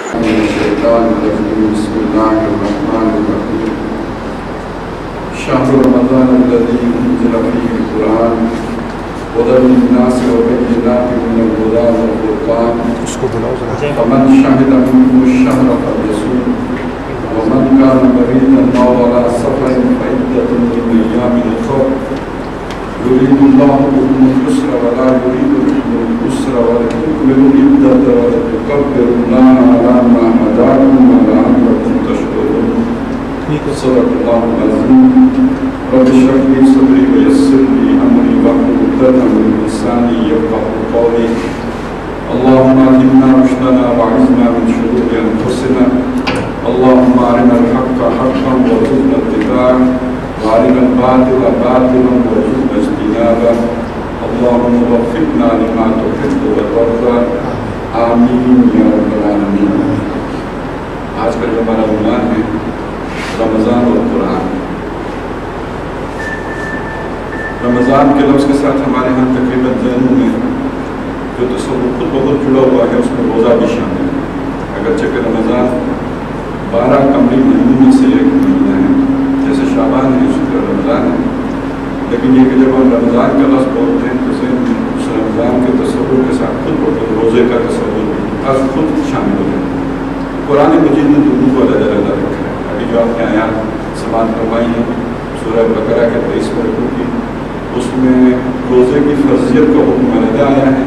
بسم الله الرحمن الرحيم شهر رمضان الذي أنزل فيه القرآن هدى للناس وبينات من الهدى والفرقان فمن شهد منكم الشهر فليصوم ومن كان مريضا أو على سفر فعدة من أيام أخر يريد الله بكم اليسر ولا يريد بكم العسر ولتكملوا العدة ولتكبروا الله على ما هداكم ولعلكم تشكرون صدق الله العظيم رب اشرح لي صدري ويسر لي امري واحلل عقدة من لساني يفقهوا قولي اللهم علمنا رشدنا واعذنا من شرور انفسنا اللهم ارنا الحق حقا وارزقنا اتباعه وارنا الباطل باطلا وارزقنا اجتنابه اللهم وفقنا لما تحب وترضى آمین یا رب العالمین۔ آج کا جو ہمارا عنوان ہے رمضان اور قرآن۔ رمضان کے لفظ کے ساتھ ہمارے ہاں تقریباً ذہنوں میں جو تصور خود بخود جڑا ہوا ہے اس میں روزہ بھی شامل ہے، اگرچہ کہ رمضان 12 قمری مہینوں میں سے ایک مہینہ ہے، جیسے شعبان ہے اسی طرح رمضان ہے، لیکن یہ کہ جب ہم رمضان کا لفظ بولتے ہیں تو ذہن میں اس رمضان کے تصور کے ساتھ خود بخود روزے کا تصور بھی خود شامل ہو جائے۔ قرآن مجید نے دونوں کو علیحدہ علیحدہ رکھا ہے۔ ابھی جو آپ نے آیات سماعت کروائی ہیں سورہ بقرہ کے 23 رکوع کی، اس میں روزے کی فرضیت کا حکم علیحدہ آیا ہے،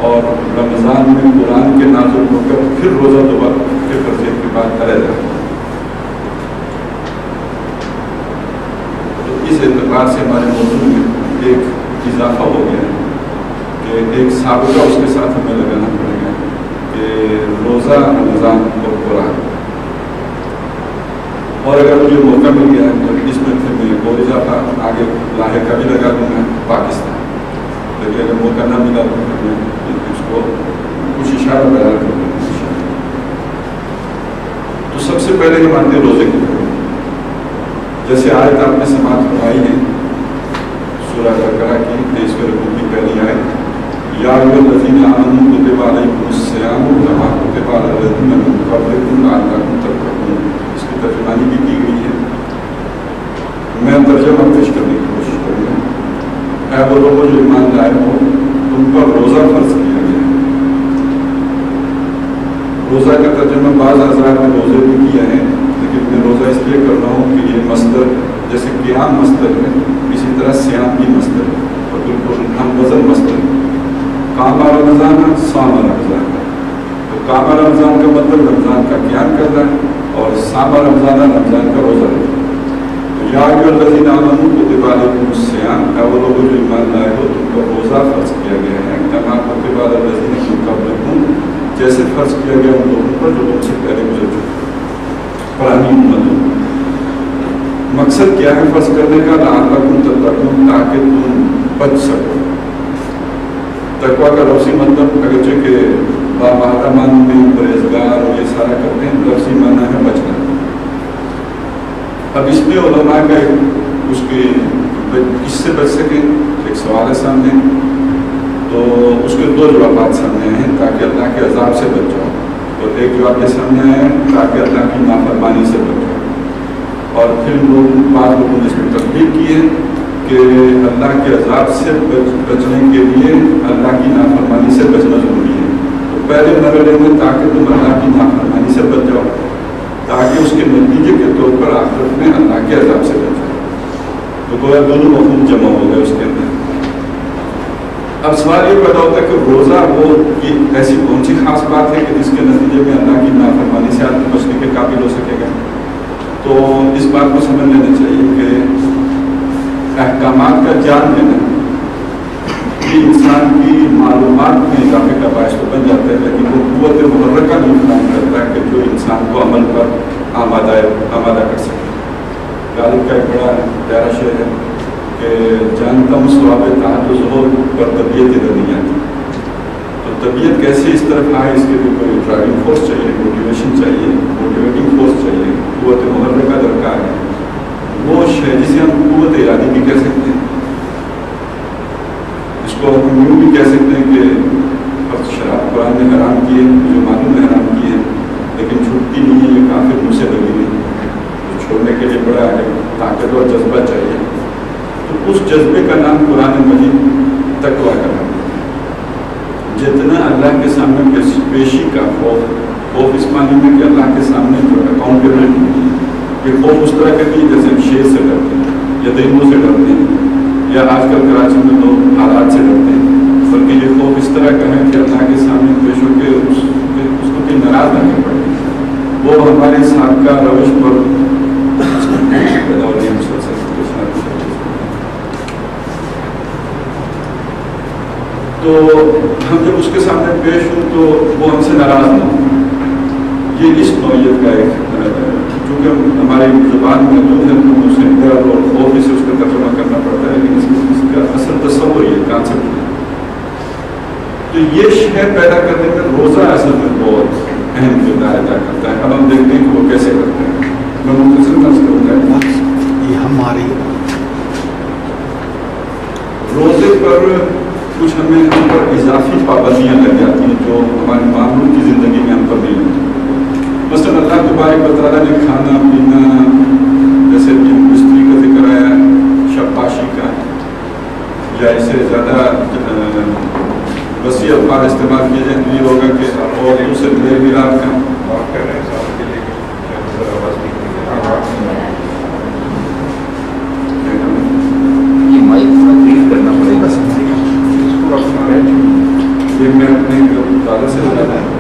اور رمضان میں قرآن کے نازل ہو کر پھر روزہ دوبارہ کے فرضیت کی بات علیحدہ ہے۔ تو اس اعتبار سے ہمارے موضوع میں ایک اضافہ ہو گیا ہے کہ ایک سابقہ اس کے ساتھ ہمیں لگانا پڑے گا کہ روزہ رمضان اور قرآن۔ اور اگر مجھے موقع مل گیا ہے تو اس میں پھر میں ایک اور اضافہ آگے لاحقہ بھی لگا دوں گا پاکستان، لیکن اگر موقع نہ ملا تو پھر میں اس کو کچھ اشارہ بیان کروں گا۔ تو سب سے پہلے ہم آتے ہیں روزے کی طرف۔ جیسے آیت آپ نے سماعت کروائی ہے سورہ بقرہ کی 23 رکوع کی پہلی آیت، یا ایھا الذین آمنوا کتب علیکم الصیام کما کتب علی الذین من قبلکم لعلکم تتقون۔ اس کی ترجمانی بھی کی گئی ہے، میں ترجمہ پیش کرنے کی کوشش کروں گا۔ اے وہ لوگوں جو ایمان لائے ہو، تم پر روزہ فرض کیا گیا ہے۔ روزہ کا ترجمہ بعض حضرات نے روزے بھی کیا ہے، لیکن میں روزہ اس لیے کر رہا ہوں کہ یہ مصدر جیسے قیام مصدر ہے، اسی طرح صیام بھی مصدر ہے اور بالکل ہم وزن مصدر ہے۔ قام رمضان صام رمضان، تو قام رمضان کا مطلب رمضان کا قیام کرنا ہے، اور صام رمضان رمضان کا روزہ رکھنا۔ تو یا ایھا الذین آمنوا کتب علیکم الصیام، اے وہ لوگ جو ایمان لائے ہو تم پر روزہ فرض کیا گیا ہے، کما کتب علی الذین من قبلکم، جیسے فرض کیا گیا ان لوگوں پر جو تم سے پہلے گزر چکے پرانی امتوں۔ مقصد کیا ہے فرض کرنے کا؟ لعلکم تتقون، تاکہ تم بچ سکو۔ تقویٰ کا لفظی مطلب اگرچہ کہ بامعنیٰ معنی میں پرہیزگار اور یہ سارا کرتے ہیں، لفظی معنی ہے بچنا۔ اب اس میں علماء کا اس سے بچ سکیں ایک سوال ہے سامنے، تو اس کے 2 جوابات سامنے آئے ہیں تاکہ اللہ کے عذاب سے بچ جاؤ، اور ایک جواب یہ سامنے آیا ہے تاکہ اللہ کی نافرمانی سے بچ جاؤ۔ اور پھر بعض لوگوں نے اس میں تفصیل کی ہے کہ اللہ کے عذاب سے بچنے کے لیے اللہ کی نافرمانی سے بچنا ضروری ہے۔ تو پہلے مرحلے میں تاکہ تم اللہ کی نافرمانی سے بچ جاؤ، تاکہ اس کے نتیجے کے طور پر آخرت میں اللہ کے عذاب سے بچ جاؤ۔ تو گویا دونوں مفہوم جمع ہو گئے اس کے اندر۔ اب سوال یہ پیدا ہوتا ہے کہ روزہ وہ ایسی کون سی خاص بات ہے کہ جس کے نتیجے میں اللہ کی نافرمانی سے آدمی بچنے کے قابل ہو سکے گا؟ تو اس بات کو سمجھ لینا چاہیے کہ احکامات کا جان لینا یہ انسان کی معلومات میں اضافے کا باعث تو بن جاتا ہے، لیکن وہ قوت محرکہ نہیں فراہم کرتا ہے کہ جو انسان کو عمل پر آمادہ کر سکے۔ غالب کا ایک بڑا پیارا شعر ہے کہ جانتا ہوں ثواب تحفظ ہو پر طبیعت ادھر نہیں آتی۔ تو طبیعت کیسے اس طرف آئے، اس کے لیے کوئی ڈرائیونگ فورس چاہیے، موٹیویشن چاہیے، موٹیویٹنگ فورس چاہیے، قوت محرکہ درکار ہے۔ وہ شے جسے ہم قوت ارادی بھی کہہ سکتے ہیں، اس کو ہم یوں بھی کہہ سکتے ہیں کہ شراب قرآن نے حرام کی ہے، جو معلوم نے حرام کی ہے، خوف اس معنی میں کہ اللہ کے سامنے جو اکاؤنٹیبلٹی، یہ خوف اس طرح کا نہیں جیسے ہم شیر سے ڈرتے ہیں یا درندوں سے ڈرتے ہیں یا آج کل کراچی میں لوگ حالات سے ڈرتے ہیں، بلکہ یہ خوف اس طرح کا ہے کہ اللہ کے سامنے پیش ہو کے اس کو کوئی ناراض نہ کر پڑے، وہ ہمارے سابقہ روش پر پیدا ہو رہی ہے. تو ہم جب اس کے سامنے پیش ہوں تو وہ ہم سے ناراض نہ ہوں. یہ اس نوعیت کا ایک چونکہ ہماری زبان میں جو ہے تو اسے ڈر اور خوف سے اس کا ترجمہ کرنا پڑتا ہے، لیکن اس کا اصل تصور یہ کانسیپٹ ہے. تو یہ شے پیدا کرنے میں روزہ اصل میں بہت اہم کردار ادا کرتا ہے. اب ہم دیکھتے ہیں کہ وہ کیسے کرتے ہیں. میں مختصر طرز کروں گا. یہ ہماری روزے پر کچھ ہمیں ہم پر اضافی پابندیاں لگ جاتی ہیں جو ہماری معمول کی زندگی میں ہم پر نہیں ہوتی. مثلاً اللہ تبارک و تعالیٰ نے کھانا پینا، جیسے بستری کا ذکر آیا، شباشی کا، یا اسے زیادہ وسیع الفاظ استعمال کیے جائیں تو یہ ہوگا کہ اور دوسرے میرے بھی رات کا یہ میں اپنے دادا سے بتا رہا ہوں.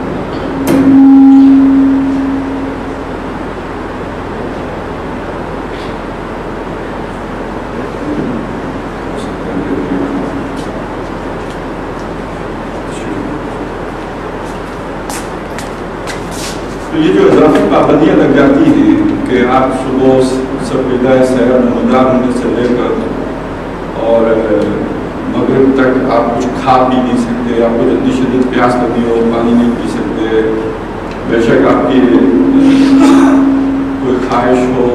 تو یہ جو اضافی پابندیاں لگ جاتی ہیں کہ آپ صبح سب بدائے سیر نمودار ہونے سے لے کر اور مغرب تک آپ کچھ کھا پی نہیں سکتے، آپ کو جتنی شدید پیاس لگی ہو پانی نہیں پی سکتے، بے شک آپ کی کوئی خواہش ہو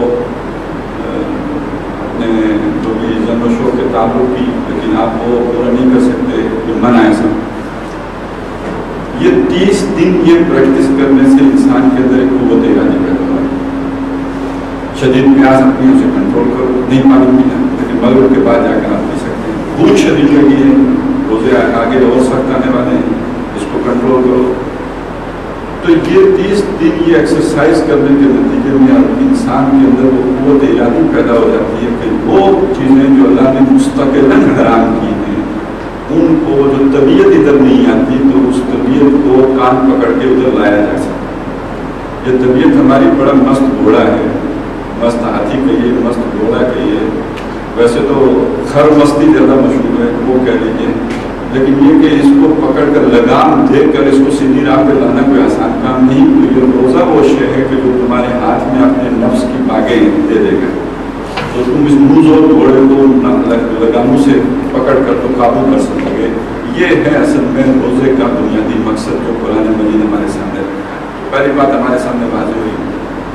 اپنے جو بھی جن و شوق کے تعلق کی، لیکن آپ وہ پورا نہیں کر سکتے، جو منع ہے سب. یہ 30 دن یہ پریکٹس کرنے سے انسان کے اندر ایک قوت ارادی پیدا ہو. شدید پیاس اپنی اسے کنٹرول کرو، نہیں پانی پینا، لیکن مغرب کے بعد جا کر آپ پی سکتے ہیں. بھوک شدید لگی ہے، روزے آگے اور سخت آنے والے ہیں، اس کو کنٹرول کرو. تو یہ 30 دن یہ ایکسرسائز کرنے کے نتیجے میں انسان کے اندر وہ قوت ارادی پیدا ہو جاتی ہے کہ وہ چیزیں جو اللہ نے مستقلاً حرام کی ہیں ان کو جو طبیعت ادھر نہیں آتی تو اس طبیعت کو کان پکڑ کے ادھر لایا جا سکتا. یہ طبیعت ہماری بڑا مست گھوڑا ہے، مست ہاتھی کہیے، مست گھوڑا کہیے، ویسے تو خر مستی زیادہ مشہور ہے وہ کہہ لیجیے، لیکن یہ کہ اس کو پکڑ کر لگام دے کر اس کو سیدھی راہ پہ لانا کوئی آسان کام نہیں. تو یہ روزہ وہ شے ہے کہ جو تمہارے ہاتھ میں اپنے نفس کی باغیں دے دے گا، تو تم اس موز اور گھوڑے کو لگاموں سے پکڑ کر تو قابو کر سکو گے. یہ ہے اصل میں روزے کا بنیادی مقصد جو قرآن مجید ہمارے سامنے رکھا ہے. پہلی بات ہمارے سامنے واضح ہوئی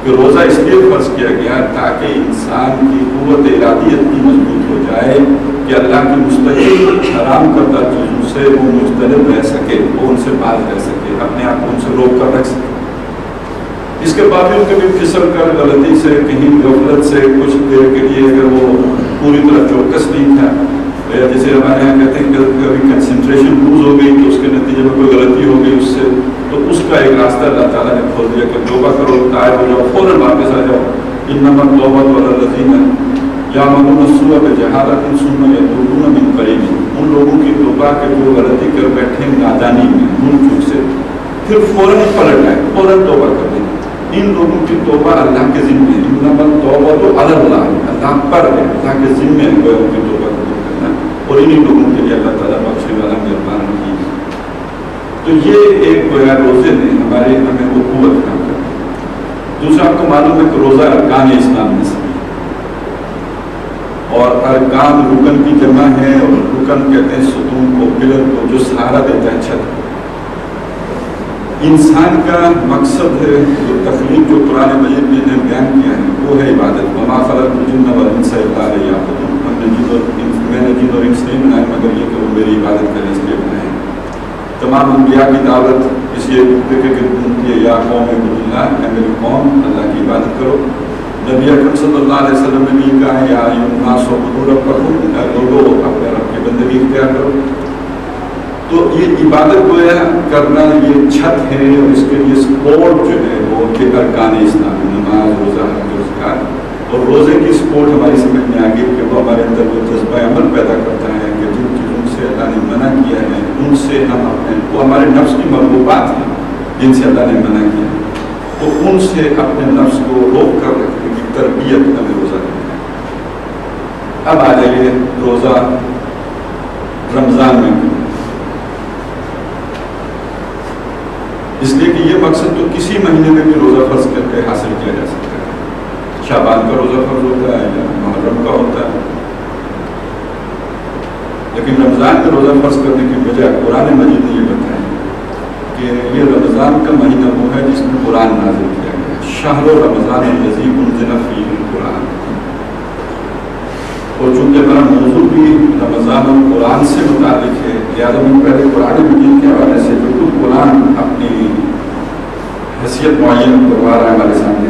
کہ روزہ اس لیے فرض کیا گیا تاکہ انسان کی قوت ارادیت کی مضبوط ہو جائے کہ اللہ کی مستقل حرام کردہ چیزوں سے وہ مجتنب رہ سکے، وہ ان سے باز رہ سکے، اپنے آپ کو ان سے روک کر رکھ سکے. اس کے باوجود کبھی پھسل کر غلطی سے کہیں غفلت سے کچھ دیر کے لیے اگر وہ پوری طرح چوکس نہیں تھا، یا جسے ہمارے یہاں کہتے ہیں کہ کبھی کنسنٹریشن لوز ہو گئی تو اس کے نتیجے میں کوئی غلطی ہو گئی اس سے، تو اس کا ایک راستہ اللہ تعالیٰ نے کھول دیا کہ توبہ کرو، تائب ہو جاؤ، فوراً واپس آ جاؤ. انما التوبۃ علی الذین یعملون السوء بجہالۃ ثم یتوبون من قریب. ان لوگوں کی توبہ کہ جو غلطی کر بیٹھے نادانی میں، بھول چوک سے، پھر فوراً پلٹ آئے، فوراً توبہ کر دیں. ان لوگوں کی توبہ اللہ کے ذمے ہے. انما التوبۃ علی اللہ، اللہ پر ہے، اللہ کے ذمے ہے ان کی توبہ قبول کرنا، اور انہی لوگوں کے لیے اللہ تعالیٰ بخشنے والا مہربان رحیم. تو یہ ایک گویا روزے نے ہمیں وہ قوت فراہم کر دی. دوسرا آپ کو معلوم ہے کہ روزہ ارکان اسلام میں سے، اور ارکان رکن کی جمع ہے، اور رکن کہتے ہیں ستون کو، پلر کو، جو سہارا دیتا ہے چھت. انسان کا مقصد ہے جو تخلیق جو قرآن مجید میں نے بیان کیا ہے وہ ہے عبادت. وما خلقت الجن والانس الا لیعبدون. میں نے جن اور انس نہیں بنائے مگر یہ کہ وہ میری عبادت کریں اس لیے بنائے. تمام انبیاء کی دعوت اس لیے کہ یا قوم اعبدوا اللہ، اے میری قوم اللہ کی عبادت کرو. نبی اکرم صلی اللہ علیہ وسلم نے بھی کہا ہے یا ایھا الناس اعبدوا ربکم، اے لوگوں اپنے رب کی بندگی اختیار کرو. تو یہ عبادت گویا کرنا یہ چھت ہے، اور اس کے لیے سپورٹ جو ہے وہ کہ ارکان اسلام نماز، روزہ، حج، زکات، اور روزے کی سپورٹ ہماری سمجھ میں آ گئی کہ وہ ہمارے اندر وہ جذبہ عمل پیدا کرتا ہے کہ جن چیزوں سے اللہ نے منع کیا ہے ان سے ہم اپنے، وہ ہمارے نفس کی مرغوبات ہیں جن سے اللہ نے منع کیا ہے، تو ان سے اپنے نفس کو روک کر رکھنے کی تربیت ہمیں روزہ دیتا ہے۔ اب آ جائیے روزہ رمضان میں، اس لیے کہ یہ مقصد تو کسی مہینے میں بھی روزہ فرض کر کے حاصل کیا جا سکتا ہے۔ شعبان کا روزہ فرض ہوتا ہے یا محرم کا ہوتا ہے، لیکن رمضان میں روزہ فرض کرنے کی بجائے قرآن مجید نے یہ بتایا کہ یہ رمضان کا مہینہ وہ ہے جس میں قرآن نازل کیا گیا ہے، شہر رمضان الذی انزل فیہ القرآن، اور چونکہ ہمارا موضوع بھی رمضان اور قرآن سے متعلق ہے، لہٰذا میں پہلے قرآن مجید کے حوالے سے بالکل قرآن اپنی حیثیت معین کروا رہا ہے ہمارے سامنے،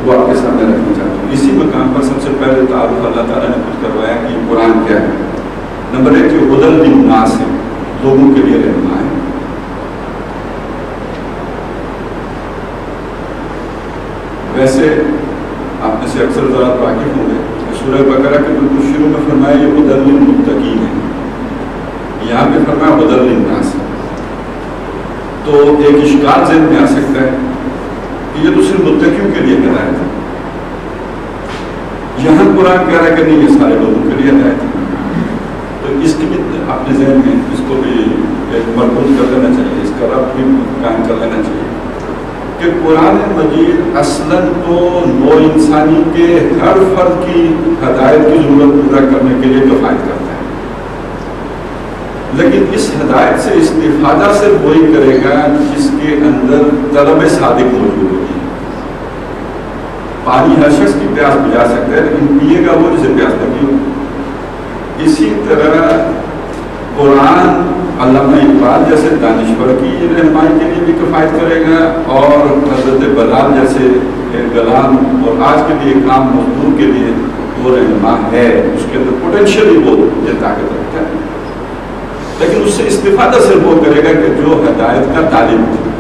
وہ آپ کے سامنے رکھنا چاہتا ہوں۔ اسی مقام پر سب سے پہلے تعارف اللہ تعالیٰ نے خود کروایا کہ قرآن کیا ہے۔ نمبر 1 کہ ہدی للناس ہے، لوگوں کے لیے رہنما ہے۔ ویسے آپ میں سے اکثر ذرا واقف ہوں گے کہ سورہ بقرہ کے بالکل شروع میں فرمایا یہ ہدی للمتقین ہے، یہاں پہ فرمایا ہدی للناس ہے، تو ایک اشکال ذہن میں آ سکتا ہے کہ یہ تو صرف متقیوں کے لیے ہدایت ہے، یہاں قرآن کہہ رہا ہے کہ نہیں یہ سارے لوگوں کے لیے ہدایت ہے، تو اس کی بھی اپنے ذہن میں اس کو بھی ایک مربوط کر لینا چاہیے، اس کا ربط بھی قائم کر لینا چاہیے کہ قرآن مجید اصلاً تو نو انسانی کے ہر فرد کی ہدایت کی ضرورت پورا کرنے کے لیے کفایت کرتا ہے، لیکن اس ہدایت سے استفادہ صرف وہی کرے گا جس کے اندر طلب صادق موجود ہوگی۔ پانی ہر شخص کی پیاس بجھا سکتا ہے لیکن پیے گا وہ جسے پیاس لگی ہوگی۔ اسی طرح قرآن علامہ اقبال جیسے دانشور کی رہنمائی کے لیے بھی کفایت کرے گا، اور حضرت بلال جیسے غلام اور آج کے لیے کام مزدور کے لیے وہ رہنما ہے، اس کے اندر پوٹینشلی وہ یہ طاقت رکھتا ہے، لیکن اس سے استفادہ صرف وہ کرے گا کہ جو ہدایت کا طالب ہو۔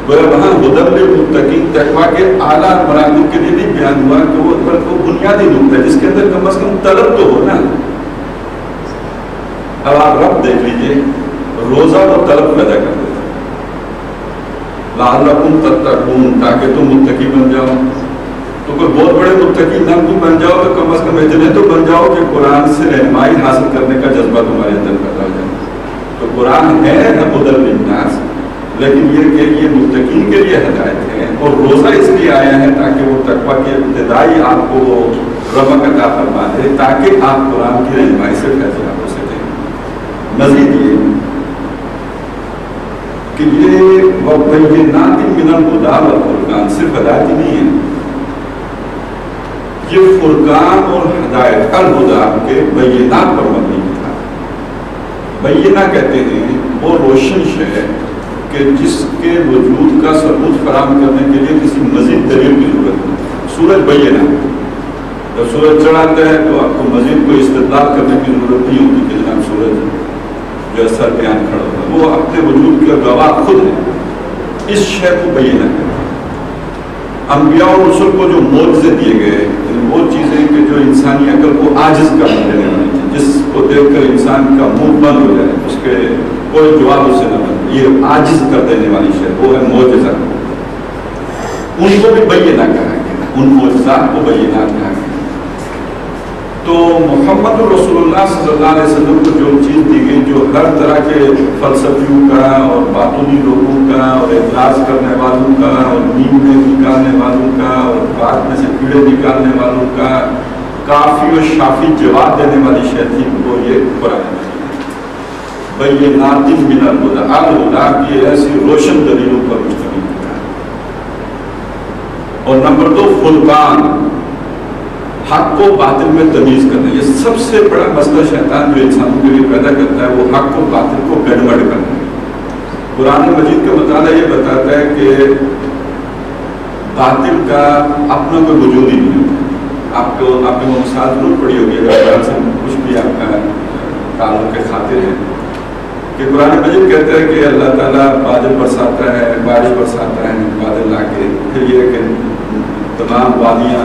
وہاں ہدی للمتقین تقویٰ کے اعلیٰ مراحل کے لیے نہیں بیان ہوا کہ وہ بنیادی نقطہ ہے جس کے اندر کم از کم طلب تو ہو نا۔ اب آپ رب دیکھ لیجئے، روزہ وہ طلب پیدا کر دیتا ہے، لعلکم تتقون، تاکہ تم متقی بن جاؤ، تو کوئی بہت بڑے متقی نہ بھی بن جاؤ تو کم از کم اتنے تو بن جاؤ کہ قرآن سے رہنمائی حاصل کرنے کا جذبہ تمہارے اندر پیدا ہو جائے۔ تو قرآن ہے ہدی للناس، لیکن یہ کہ یہ متقین کے لیے ہدایت ہے، اور روزہ اس لیے آیا ہے تاکہ وہ تقویٰ کی ابتدائی آپ کو رغبت عطا فرما دے، تاکہ آپ قرآن کی رہنمائی سے فیض یاب ہو سکیں۔ مزید یہ کہ یہ وَبَيِّنَاتٍ مِّنَ الْهُدَىٰ وَالْفُرْقَانِ صرف ہدایت ہی نہیں ہے، یہ فرقان اور ہدایت الہدیٰ کے بینات پر مبنی تھا۔ بینہ کہتے ہیں وہ روشن شے کہ جس کے وجود کا ثبوت فراہم کرنے کے لیے کسی مزید دلیل کی ضرورت نہیں۔ سورج بینہ، جب سورج چڑھاتا ہے تو آپ کو مزید کوئی استدلال کرنے کی ضرورت نہیں ہوتی کہ جناب سورج جو اثر بیان کھڑا ہوتا ہے، وہ اپنے وجود کا گواہ خود ہے، اس شے کو بینہ کہتے ہیں۔ انبیاء اور رسول کو جو معجزے دیے گئے وہ چیزیں کہ جو انسانی عقل کو عاجز کر دینے والی تھی، جس کو دیکھ کر انسان کا منہ بند ہو جائے، اس کے کوئی جواب اسے نہ ملے، یہ عاجز کر دینے والی شے وہ ہے معجزہ، ان کو بھی بینہ کہا گیا، ان معجزات کو بینات کہا گیا۔ تو محمد رسول اللہ صلی اللہ علیہ وسلم کو جو چیز دی گئی جو ہر طرح کے فلسفیوں کا اور باطنی لوگوں کا اور اعتراض کرنے والوں کا اور نیند میں نکالنے والوں کا اور بات میں سے کیڑے نکالنے والوں کا کافی اور شافی جواب دینے والی شے تھی، وہ یہ قرآن بینات من الہدیٰ، الہدیٰ کی ایسی روشن دلیلوں پر مشتمل ہے۔ اور نمبر 2 فرقان، حق کو باطل میں تمیز کرنا۔ یہ سب سے بڑا مسئلہ شیطان جو انسانوں کے لیے پیدا کرتا ہے وہ حق کو باطل کو گڑبڑ کرنا ہے۔ قرآن مجید کا مطالعہ یہ بتاتا ہے کہ باطل کا اپنا کوئی وجود ہی نہیں ہوتا۔ آپ نے وہ مثال ضرور پڑھی ہوگی، اگر قرآن سے کچھ بھی آپ کا تعلق کے خاطر ہے کہ قرآن مجید کہتے ہیں کہ اللہ تعالیٰ بادل برساتا ہے، بارش برساتا ہے بادل لا کے، پھر یہ کہ تمام وادیاں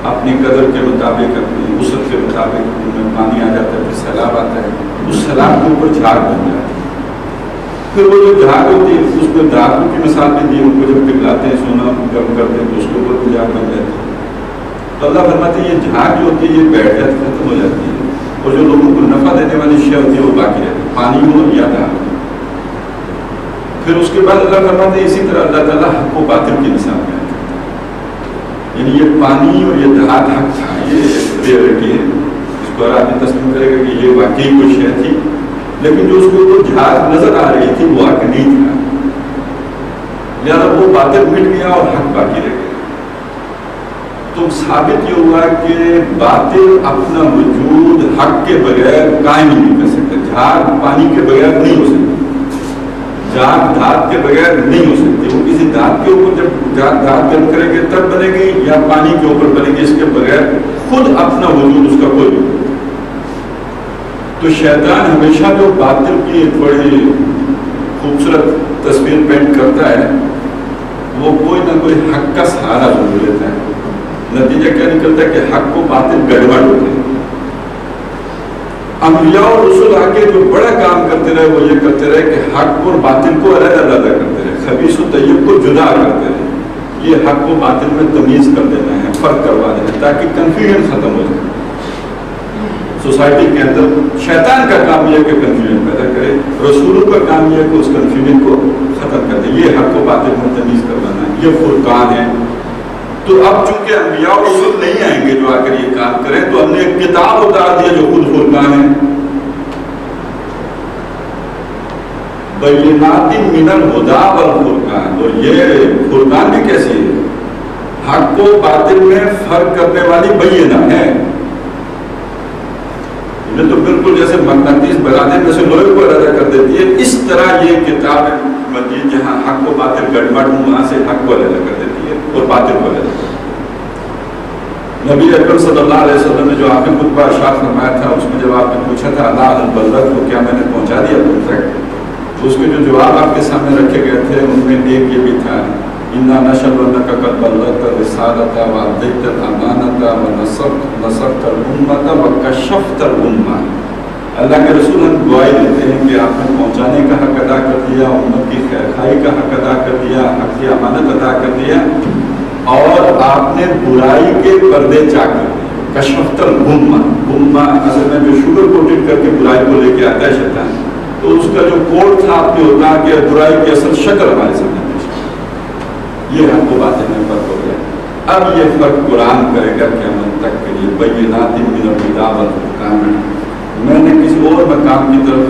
اپنی قدر کے مطابق اپنی وسعت کے مطابق ان میں پانی آ جاتا ہے، پھر سیلاب آتا ہے، اس سیلاب کے اوپر جھاگ بن جاتا ہے۔ پھر وہ جو جھاگ ہوتی ہے اس میں دھاتوں کی مثال بھی دی، ان کو جب پگھلاتے ہیں سونا گرم کرتے ہیں تو اس کے اوپر بھی جھاگ بن جاتی ہے۔ تو اللہ فرماتے ہیں یہ جھاگ جو ہوتی ہے یہ بیٹھ جاتی ہے، ختم ہو جاتی ہے، اور جو لوگوں کو نفع دینے والی شے ہوتی ہے وہ باقی رہتی ہے، پانی ہو یا دھات۔ پھر اس کے بعد اللہ فرماتے ہیں اسی طرح اللہ تعالیٰ حق و باطل کی مثال میں، یعنی یہ پانی اور یہ دھات حق تھا، یہ ریئلٹی ہے، اس کو ہر آدمی تسلیم کرے گا کہ یہ واقعی کوئی شے تھی، لیکن جو اس کو وہ جھاگ نظر آ رہی تھی وہ حق نہیں تھا، لہٰذا وہ باطل مٹ گیا اور حق باقی رہ گیا۔ تو ثابت یہ ہوا کہ باطل اپنا وجود حق کے بغیر قائم نہیں کر سکتا، جھاگ پانی کے بغیر نہیں ہو سکتی، جھاگ دھات کے بغیر نہیں ہو سکتی، وہ کسی دھات کے اوپر جب دھات گرم کریں گے تب بنے گی یا پانی کے اوپر بنے گی، اس کے بغیر خود اپنا وجود اس کا کوئی نہیں۔ تو شیطان ہمیشہ جو باطل کی بڑی خوبصورت تصویر پینٹ کرتا ہے وہ کوئی نہ کوئی حق کا سہارا ضرور لیتا ہے، نتیجہ کیا نکلتا ہے کہ حق کو باطل گڑبڑ ہوتے ہیں۔ انبیاء اور رسول آگے جو بڑا کام کرتے رہے وہ یہ کرتے رہے کہ حق اور باطل کو علیحدہ علیحدہ کرتے رہے، خبیث و طیب کو جدا کرتے رہے، یہ حق و باطل میں تمیز کر دینا ہے، فرق کروا دینا ہے تاکہ کنفیوژن ختم ہو جائے۔ سوسائٹی کے اندر شیطان کا کام یہ کہ کنفیوژن پیدا کرے، رسولوں کا کام یہ کہ اس کنفیوژن کو ختم کر دے، یہ حق و باطل میں تمیز کروانا ہے، یہ فرقان ہے۔ تو اب چونکہ انبیاء اور رسول نہیں آئیں گے جو آ کر یہ کام کریں، تو ہم نے ایک کتاب اتار دیا جو خود فرقان ہے، بینات من الہدی والفرقان۔ اور یہ فرقان بھی کیسی ہے؟ حق و باطل میں فرق کرنے والی بینہ ہے، یہ تو بالکل جیسے مقناطیس بغانے میں سے لوہے کو علیحدہ کر دیتی ہے، اس طرح یہ کتاب مجید جہاں حق و باطل گڑبڑ ہوں وہاں سے حق کو علیحدہ کر دیتی ہے اور باطل کو علیحدہ۔ نبی اکرم صلی اللہ علیہ وسلم نے جو آخری خطبہ ارشاد فرمایا تھا اس میں جب آپ نے پوچھا تھا اللہ البلغ کو کیا میں نے پہنچا دیا تم تک، تو اس کے جو جواب آپ کے سامنے رکھے گئے تھے ان میں ایک یہ بھی تھا انا نشهد انك قد بلغت الرسالة واديت الامانة ونصرت الامة وكشفت الامة۔ اللہ کے رسول ہم گواہی دیتے ہیں کہ آپ نے پہنچانے کا حق ادا کر دیا، امت کی خیرخواہی کا حق ادا کر دیا، حق کی امانت ادا کر دیا، اور آپ نے برائی کے پردے چاک کر دیے۔ کشفت الامة، امہ اصل میں جو شوگر کوٹنگ کر کے برائی کو لے کے آتا ہے شیطان، تو اس کا جو کوٹ تھا آپ کے ہوتا کہ برائی کی اصل شکل ہمارے سامنے، یہ حق و باطل میں فرق ہو گیا۔ اب یہ فرق قرآن کرے گا قیامت تک کے لیے، بینات من الہدی والفرقان۔ میں نے کسی اور مقام کی طرف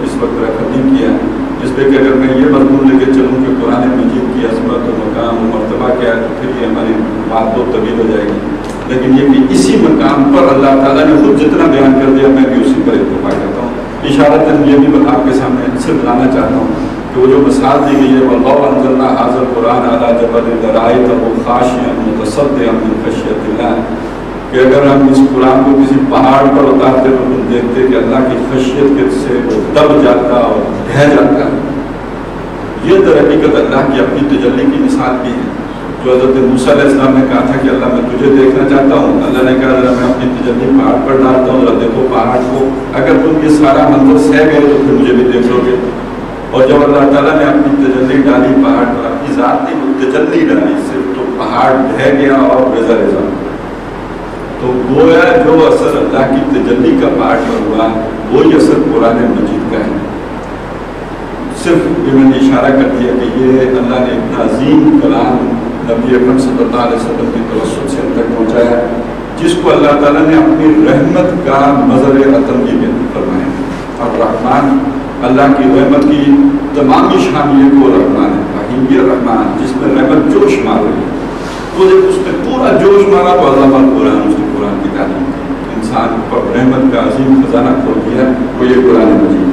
اس وقت ریفر نہیں کیا جس پہ کہ اگر میں یہ مضمون لے کے چلوں کہ قرآن مجید کی عظمت و مقام و مرتبہ کیا ہے تو پھر یہ ہماری بات بہت طویل ہو جائے گی، لیکن یہ کہ اسی مقام پر اللہ تعالیٰ نے خود جتنا بیان کر دیا میں بھی اسی پر اتفاق کرتا ہوں۔ اشارتاً یہ بھی آپ کے سامنے سے بتانا چاہتا ہوں کہ وہ جو مثال دی گئی ہے وَاللَّهُ أَنزَلْنَا هَٰذَا الْقُرْآنَ عَلَىٰ جَبَلٍ لَرَأَيْتَهُ خَاشِعًا مُتَصَدِّعًا مِّن خَشْيَةِ اللَّهِ، کہ اگر ہم اس قرآن کو کسی پہاڑ پر اتارتے تو تم دیکھتے کہ اللہ کی خشیت سے وہ دب جاتا اور ڈھہ جاتا۔ یہ در حقیقت اللہ کی اپنی تجلی کی مثال بھی ہے، جو حضرت موسیٰ علیہ السلام نے کہا تھا کہ اللہ میں تجھے دیکھنا چاہتا ہوں، اللہ نے کہا ذرا میں اپنی تجلی پہاڑ پر ڈالتا ہوں، ذرا دیکھو پہاڑ کو، اگر تم یہ سارا منظر سہ گئے تو پھر مجھے بھی دیکھ لو گے۔ اور جب اللہ تعالیٰ نے اپنی تجلی ڈالی پہاڑ پر، اپنی ذات نے وہ تجلی ڈالی صرف، تو پہاڑ ڈھہ گیا اور ریزہ ریزہ۔ تو گویا جو اثر اللہ کی تجلی کا پہاڑ پر ہوا وہی اثر قرآن مجید کا ہے۔ صرف یہ میں نے اشارہ کر دیا کہ یہ اللہ نے اتنا عظیم کلام نبی اکرم صلی اللہ علیہ وسلم کی توسط سے ہم تک پہنچایا جس کو اللہ تعالیٰ نے اپنی رحمت کا مظہر عطم بھی بیان فرمایا۔ اور رحمان، اللہ کی رحمت کی تمامی شان یہ کو رحمان ہے، رحیم یہ رحمان جس میں رحمت جوش مار رہی ہے، تو جب اس نے پورا جوش مارا تو اللہ پر قرآن، اس نے قرآن کی تعلیم کی، انسان پر رحمت کا عظیم خزانہ کھول دیا، وہ یہ قرآن مجید۔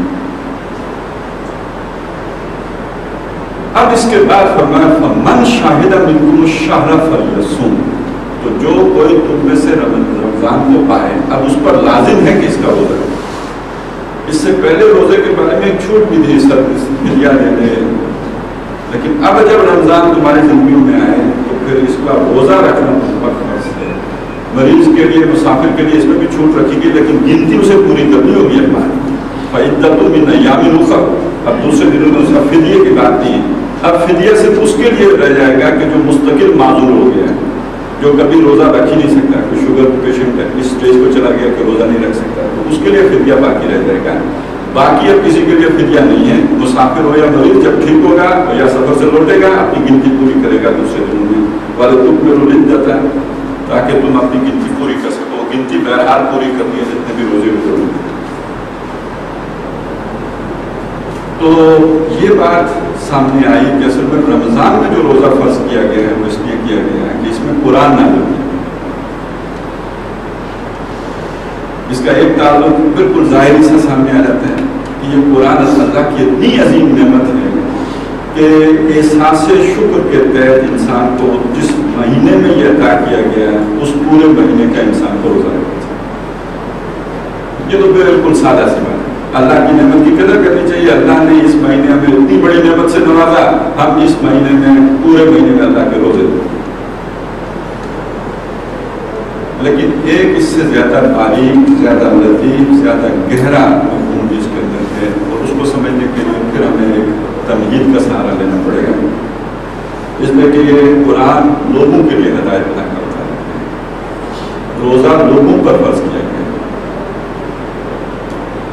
اب اس کے بعد فرمایا فَمَنْ شَهِدَ مِنْكُمُ الشَّهْرَ فَلْيَصُمْ، تو جو کوئی تم میں سے رمضان کو پائے، اب اس پر لازم ہے کہ اس کا روزہ، اس سے پہلے روزے کے بارے میں ایک چھوٹ بھی تھی، فدیہ دے دے، لیکن اب جب رمضان تمہاری زندگیوں میں آئے تو پھر اس کا روزہ رکھنا تم پر فرض ہے۔ مریض کے لیے، مسافر کے لیے اس میں بھی چھوٹ رکھی گئی، لیکن گنتی اسے پوری کرنی ہوگی ہماری۔ فعدۃ من ایام اخر، اب دوسرے دنوں میں اس کا فدیے کی بات نہیں ہے، اب فدیہ صرف اس کے لیے رہ جائے گا کہ جو مستقل معذور ہو گیا ہے، جو کبھی روزہ رکھ ہی نہیں سکتا، کوئی شوگر پیشنٹ ہے، اس اسٹیج کو چلا گیا کہ روزہ نہیں رکھ سکتا، تو اس کے لیے فدیہ باقی رہ جائے گا۔ باقی اب کسی کے لیے فدیہ نہیں ہے، مسافر ہو یا مریض جب ٹھیک ہوگا یا سفر سے لوٹے گا اپنی گنتی پوری کرے گا دوسرے دنوں میں، وَلِتُكْمِلُوا الْعِدَّةَ، تاکہ تم اپنی گنتی پوری کر سکو۔ گنتی بہرحال پوری کرنی ہے جتنے بھی روزے ہوتے ہیں۔ تو یہ بات سامنے آئی کہ اصل میں رمضان میں جو روزہ فرض کیا گیا ہے وہ اس لیے کیا گیا ہے کہ اس میں قرآن نازل ہے۔ اس کا ایک تعلق بالکل ظاہری سے سامنے آ جاتا ہے کہ یہ قرآن اللہ کی اتنی عظیم نعمت ہے کہ احساس شکر کے تحت انسان کو جس مہینے میں یہ عطا کیا گیا ہے اس پورے مہینے کا انسان کو روزہ رکھنا چاہیے۔ یہ تو بالکل سادہ سی بات ہے۔ اللہ کی نعمت کی قدر کرنی چاہیے۔ اللہ نے اس مہینے میں اتنی بڑی نعمت سے نوازا، ہم اس مہینے میں پورے مہینے میں اللہ کے روزے دیں۔ لیکن ایک اس سے زیادہ باریک، زیادہ لطیف، زیادہ گہرا مفہوم بھی اس کے اندر ہے، اور اس کو سمجھنے کے لیے پھر ہمیں ایک تمہید کا سہارا لینا پڑے گا، اس میں کہ یہ قرآن لوگوں کے لیے ہدایت نہ کرتا ہے، روزہ لوگوں پر فرض کیا گیا۔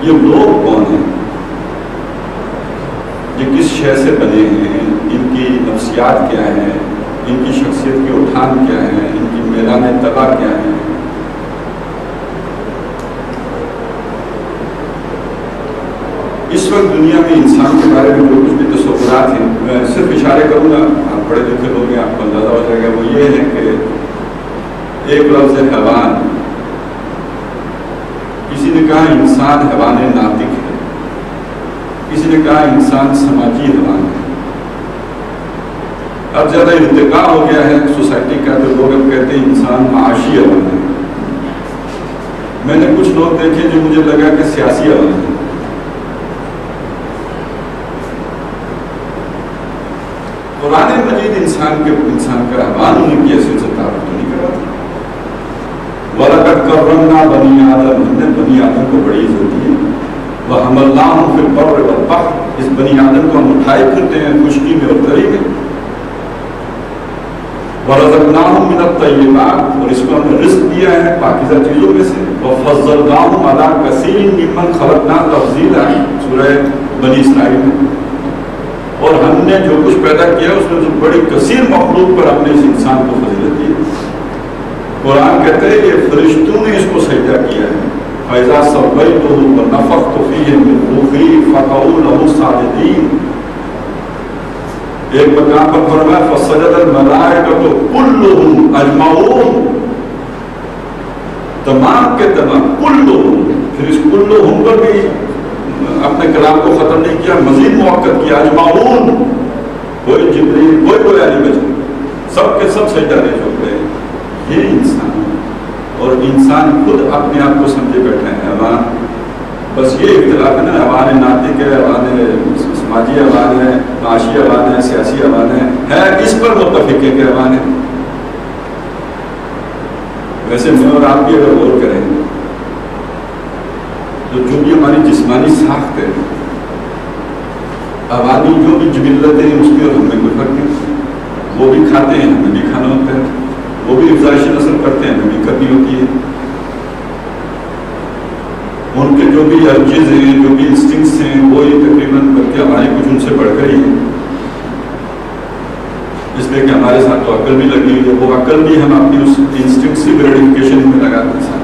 یہ لوگ کون ہیں؟ یہ کس شے سے بنے ہیں؟ ان کی نفسیات کیا ہیں؟ ان کی شخصیت کے اٹھان کیا ہیں؟ ان کی میدان طبع کیا ہیں؟ اس وقت دنیا میں انسان کے بارے میں جو کچھ بھی تصورات ہیں، میں صرف اشارے کروں گا، آپ بڑے لکھے لوگ ہیں، آپ کو اندازہ ہو جائے گا، وہ یہ ہے کہ ایک لفظ حیوان، کسی نے کہا انسان حیوان ناطق ہے، کسی نے کہا انسان سماجی حیوان ہے۔ اب زیادہ ارتقاء ہو گیا ہے سوسائٹی کا، تو لوگ اب کہتے ہیں انسان معاشی حیوان ہے۔ میں نے کچھ لوگ دیکھے جو مجھے لگا کہ سیاسی حیوان ہے۔ قرآن مجید انسان کا حیوان ہونے کی حیثیت سے تعارف نہیں کراتا۔ وَلَقَدْ كَرَّمْنَا بَنِي آدَمَ، ہم نے بنی آدم کو بڑی عزت دی ہے۔ وَحَمَلْنَاهُمْ فِي الْبَرِّ وَالْبَحْرِ، اس بنی آدم کو ہم اٹھائے پھرتے ہیں خشکی میں اور تری میں۔ وَرَزَقْنَاهُمْ مِنَ الطَّيِّبَاتِ، اور اس کو ہم نے رزق دیا ہے پاکیزہ چیزوں میں سے۔ وَفَضَّلْنَاهُمْ عَلَىٰ كَثِيرٍ مِّمَّنْ خَلَقْنَا تَفْضِيلًا، سورہ بنی اسرائیل میں۔ اور ہم نے جو کچھ پیدا کیا اس میں تو بڑی کثیر مخلوق پر ہم نے اس انسان کو فضیلت دی۔ قرآن کہتے ہیں یہ فرشتوں نے اس کو سجدہ کیا ہے۔ فَإِذَا سَوَّيْتُهُ وَنَفَخْتُ فِيهِ مِن رُّوحِي فَقَعُوا لَهُ سَاجِدِينَ۔ ایک مقام پر فرمایا فَسَجَدَ الْمَلَائِكَةُ كُلُّهُمْ أَجْمَعُونَ، تمام کے تمام، کلُّهُمْ، پھر اس کلُّهُمْ پر بھی اپنے کلام کو ختم نہیں کیا، مزید موقع کیا، اجمعون، کوئی جبریل کوئی نہیں بچا، سب کے سب سجدہ نہیں جھک گئے۔ یہ انسان، اور انسان خود اپنے آپ کو سمجھے بیٹھے ہیں حیوان۔ بس یہ اختلاف ہے نا، حیوان ناطق ہے، حیوان سماجی حیوان ہے، معاشی حیوان ہے، سیاسی حیوان ہے اس پر متفق ہے کہ حیوان ہے۔ ویسے میں اور آپ بھی اگر غور کریں تو جو بھی ہماری جسمانی ساخت ہے، حیوانی جو بھی جبلتیں ہیں اس کی اور ہم میں کوئی فرق نہیں۔ وہ بھی کھاتے ہیں، ہمیں بھی کھانا ہوتا ہے، وہ بھی افزائش نسل کرتے ہیں، ہمیں بھی کرنی ہوتی ہے۔ ان کے جو بھی ارجز ہیں، جو بھی انسٹنکٹس ہیں، وہی تقریباً بلکہ ہمارے کچھ ان سے بڑھ کر ہی ہیں، اس لیے کہ ہمارے ساتھ تو عقل بھی لگی ہوئی ہے، وہ عقل بھی ہم اپنی اس انسٹنکٹس کی گریڈیفیکیشن میں لگاتے ہیں۔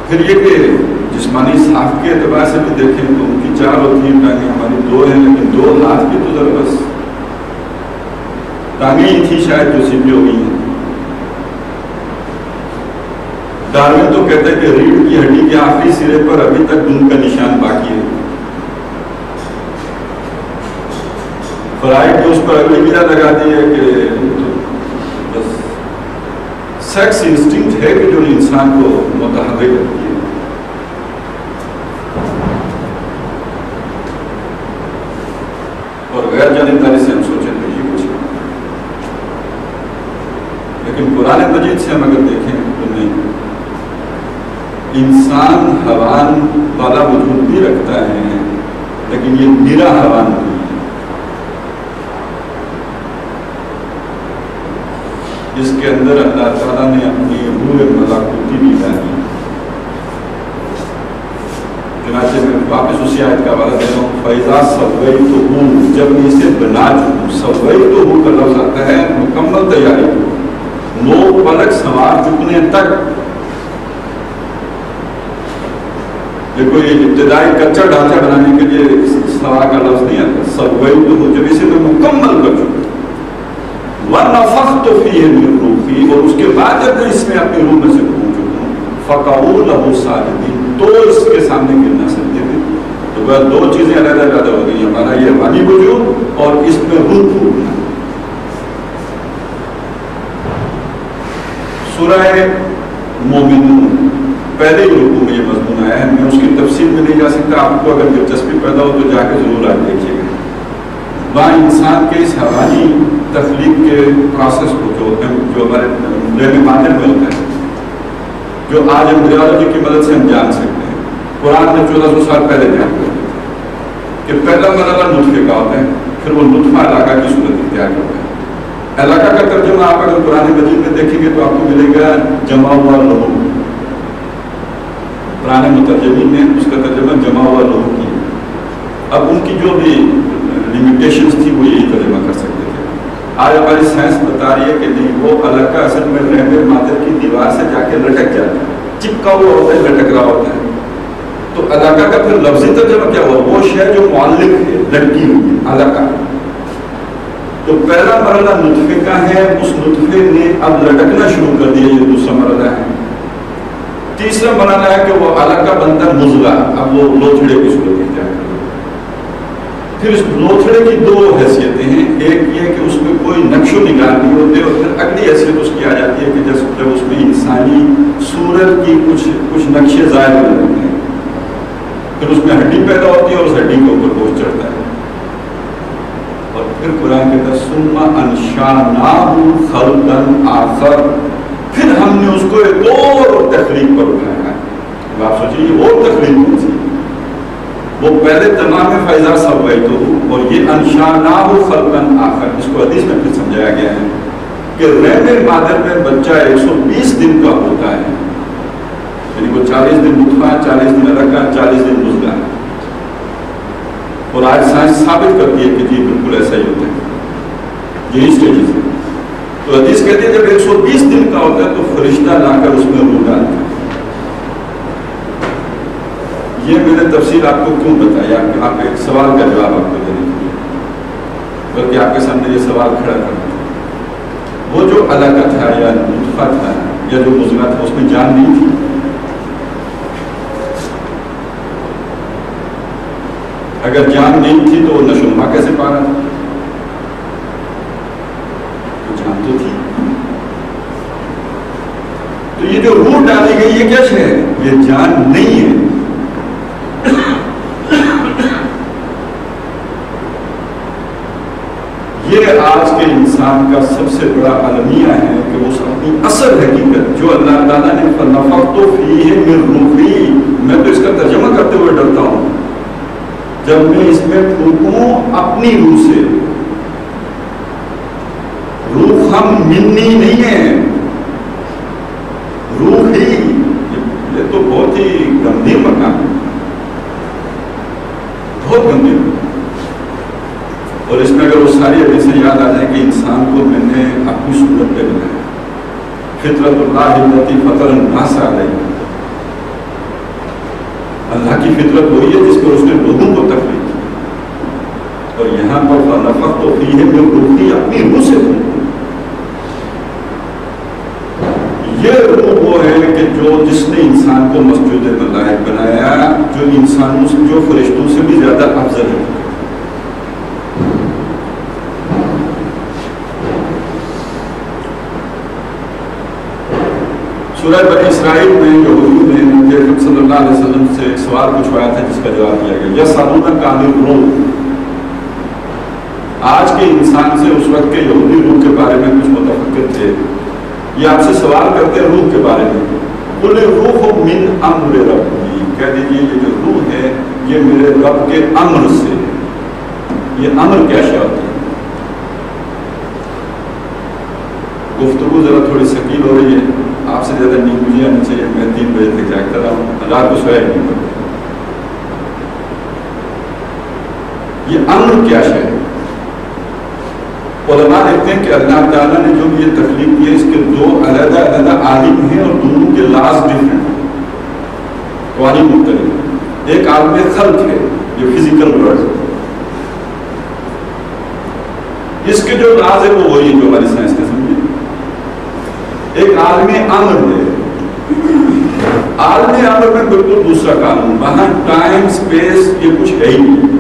پھر یہ کہ جسمانی ساخت کے اعتبار سے بھی دیکھیں تو ان کی چار ہوتی ہیں ٹانگیں، ہماری دو ہیں، لیکن دو ہاتھ کی تو ذرا بس ٹانگیں ہی تھی شاید جو سیدھی ہو گئی ہیں۔ ڈارون تو کہتے ہیں کہ ریڑھ کی ہڈی کے آخری سرے پر ابھی تک دم کا نشان باقی ہے۔ فرائڈ نے اس پر اگلی بنا لگا دی ہے کہ بس سیکس انسٹنکٹ ہے کہ جو انسان کو متحرک کرتی ہے. اور غیر جانبداری سے ہم سوچیں تو یہ کچھ ہے. لیکن قرآن مجید سے ہم اگر دیکھیں تو نہیں. انسان حیوان والا وجود بھی رکھتا ہے لیکن یہ میرا حیوان نہیں ہے. اس کے اندر اللہ تعالیٰ نے اپنی روح ملاکوتی بھی ڈالی. چنانچہ میں واپس اسی آیت کا حوالہ دے رہا ہوں. فَإِذَا سَوَّيْتُهُ جب میں اسے بنا چکوں. سَوَّيْتُهُ کا لفظ آتا ہے مکمل تیاری کو. نو پلک سوار چکنے تک. یہ کوئی ابتدائی کچا ڈھانچہ بنانے کے لیے سوار کا لفظ نہیں آتا. سَوَّيْتُهُ جب اسے میں مکمل کر چکوں. وَنَفَخْتُ فِيهِ مِن رُوحِي اور اس کے بعد جب میں اس میں اپنی روح میں سے پھونک چکوں. فَقَعُوا لَهُ سَاجِدِينَ تو اس کے سامنے گرنا سکتے تھے. تو وہ دو چیزیں علیحدہ ہو گئی. ہمارا یہ روحانی وجود اور اس میں روح پھونکنا. سورہ مومنون پہلے ہی رکوع میں یہ مضمون آیا ہے. میں اس کی تفصیل میں نہیں جا سکتا. آپ کو اگر دلچسپی پیدا ہو تو جا کے ضرور آپ دیکھیے گا. وہاں انسان کے اس حیوانی تخلیق کے پروسیس کو جو ہمارے ذہن مادر میں ہوتا ہے, جو آج ایمبریولوجی کی مدد سے ہم جان سکتے ہیں. قرآن نے 1400 سال پہلے جان کیا کہ پہلا مرحلہ نطفے کا ہوتا ہے, پھر وہ نطفہ علاقہ کی صورت اختیار کرتا ہے. علاقہ کا ترجمہ آپ اگر قرآن مجید میں دیکھیں گے تو آپ کو ملے گا جمع ہوا لہو. پرانے مترجمین نے اس کا ترجمہ جمع ہوا لہو کیا. اب ان کی جو بھی لمیٹیشنز تھی وہ یہی ترجمہ کر سکتے تھے. آج ہماری سائنس بتا رہی ہے کہ نہیں, وہ علاقہ اصل میں رحم مادر کی دیوار سے جا کے لٹک جاتا ہے, چپکا ہوا ہوتا ہے, لٹک رہا ہوتا ہے. تو علاقہ کا پھر لفظی ترجمہ کیا ہوا؟ وہ شے جو معلق ہے, لٹکی ہوئی ہے, علاقہ. تو پہلا مرحلہ نطفے کا ہے, اس نطفے نے اب لٹکنا شروع کر دیا, یہ دوسرا مرحلہ ہے. تیسرا مرحلہ ہے کہ وہ علاقہ بنتا مضغہ, اب وہ لوتھڑے کی صورت اختیار کرتا ہے. پھر اس لوتھڑے کی دو حیثیتیں ہیں. ایک یہ کہ اس میں کوئی نقش و نگار نہیں ہوتے, اور پھر اگلی حیثیت اس کی آ جاتی ہے کہ جب اس میں انسانی صورت کی کچھ نقشے ظاہر ہو جاتے ہیں. پھر اس میں ہڈی پیدا ہوتی ہے اور اس ہڈی کے اوپر گوشت چڑھتا ہے. اور پھر قرآن کہتا ہے ثم انشأناہ خلقا آخر, پھر ہم نے اس کو ایک اور تخلیق پر اٹھایا. آپ سوچیے یہ اور تخلیق کون سی؟ وہ پہلے تمام ہے فَإِذَا سَوَّيْتُهُ, اور یہ انشأناہ خلقا آخر. اس کو حدیث میں پھر سمجھایا گیا ہے کہ رحم مادر میں بچہ 120 دن کا ہوتا ہے. یعنی وہ 40 دن نطفہ, 40 دن علاقہ, 40 دن مضغہ. اور آج سائنس ثابت کرتی ہے کہ جی بالکل ایسا ہی ہوتا ہے, یہی اسٹیجز ہے. تو حدیث کہتے ہیں جب 120 دن کا ہوتا ہے تو فرشتہ لا کر اس میں روح ڈالتا ہے. یہ میں نے تفصیل آپ کو کیوں بتایا؟ آپ ایک سوال کا جواب آپ کو دینے کے لیے, بلکہ آپ کے سامنے یہ سوال کھڑا کرنا. وہ جو علاقہ تھا یا نطفہ تھا یا جو مضغہ تھا, اس میں جان نہیں تھی. اگر جان نہیں تھی تو وہ نشو نما کیسے پا رہا تھا؟ جان تو تھی. تو یہ جو روح ڈالی گئی یہ کیا ہے؟ یہ جان نہیں ہے. یہ آج کے انسان کا سب سے بڑا المیہ ہے کہ وہ اپنی اصل حقیقت جو اللہ تعالیٰ نے فَنَفَخْتُ فِيهِ مِن رُوحِي, میں تو اس کا ترجمہ کرتے ہوئے ڈرتا ہوں, جب میں اس میں پھونکوں اپنی روح سے. روح ہم منی نہیں ہے, روح ہی. یہ تو بہت ہی گمبھیر مقام ہے, بہت گمبھیر. اور اس میں اگر وہ ساری حدیثیں یاد آ جائیں کہ انسان کو میں نے اپنی صورت پہ بنایا, فطرت اللہ التی فطر الناس علیہ, اللہ کی فطرت وہی ہے جس پر اس نے لوگوں کو تخلیق کی. اور یہاں پر فَنَفَخْتُ فِيهِ مِن رُوحِي, اپنی روح سے ہوں. یہ روح وہ ہے کہ جس نے انسان کو مسجود ملائک بنایا, جو انسانوں سے, جو فرشتوں سے بھی زیادہ افضل ہے. سورہ بنی اسرائیل میں یہودیوں نے نبی اکرم صلی اللہ علیہ وسلم سے ایک سوال پوچھوایا تھا جس کا جواب دیا گیا یسألونک عن الروح. آج کے انسان سے اس وقت کے یہودی روح کے بارے میں کچھ متفکر تھے. یہ آپ سے سوال کرتے ہیں روح کے بارے میں. قل الروح من امر ربی، کہہ دیجیے یہ جو روح ہے یہ میرے رب کے امر سے ہے. یہ امر کیا شے ہوتا ہے؟ گفتگو ذرا تھوڑی ثقیل ہو رہی ہے. آپ سے زیادہ نیند مجھے آنی چاہیے. میں 3 بجے تک جاگتا رہا ہوں، رات کو سویا نہیں ہوں. یہ امر کیا شے ہے؟ علماء لکھتے ہیں کہ اللہ تعالیٰ نے جو یہ تخلیق کی ہے اس کے 2 علیحدہ علیحدہ عالم ہیں اور دونوں کے لاز ڈفرنٹ ہیں، قوانین مختلف. ایک عالم خلق ہے جو فزیکل ورلڈ ہے، اس کے جو لاز ہے وہ وہی جو ہماری سائنس نے سمجھے. ایک عالم امر ہے. عالم امر میں بالکل دوسرا قانون، وہاں ٹائم سپیس یہ کچھ ہے ہی نہیں.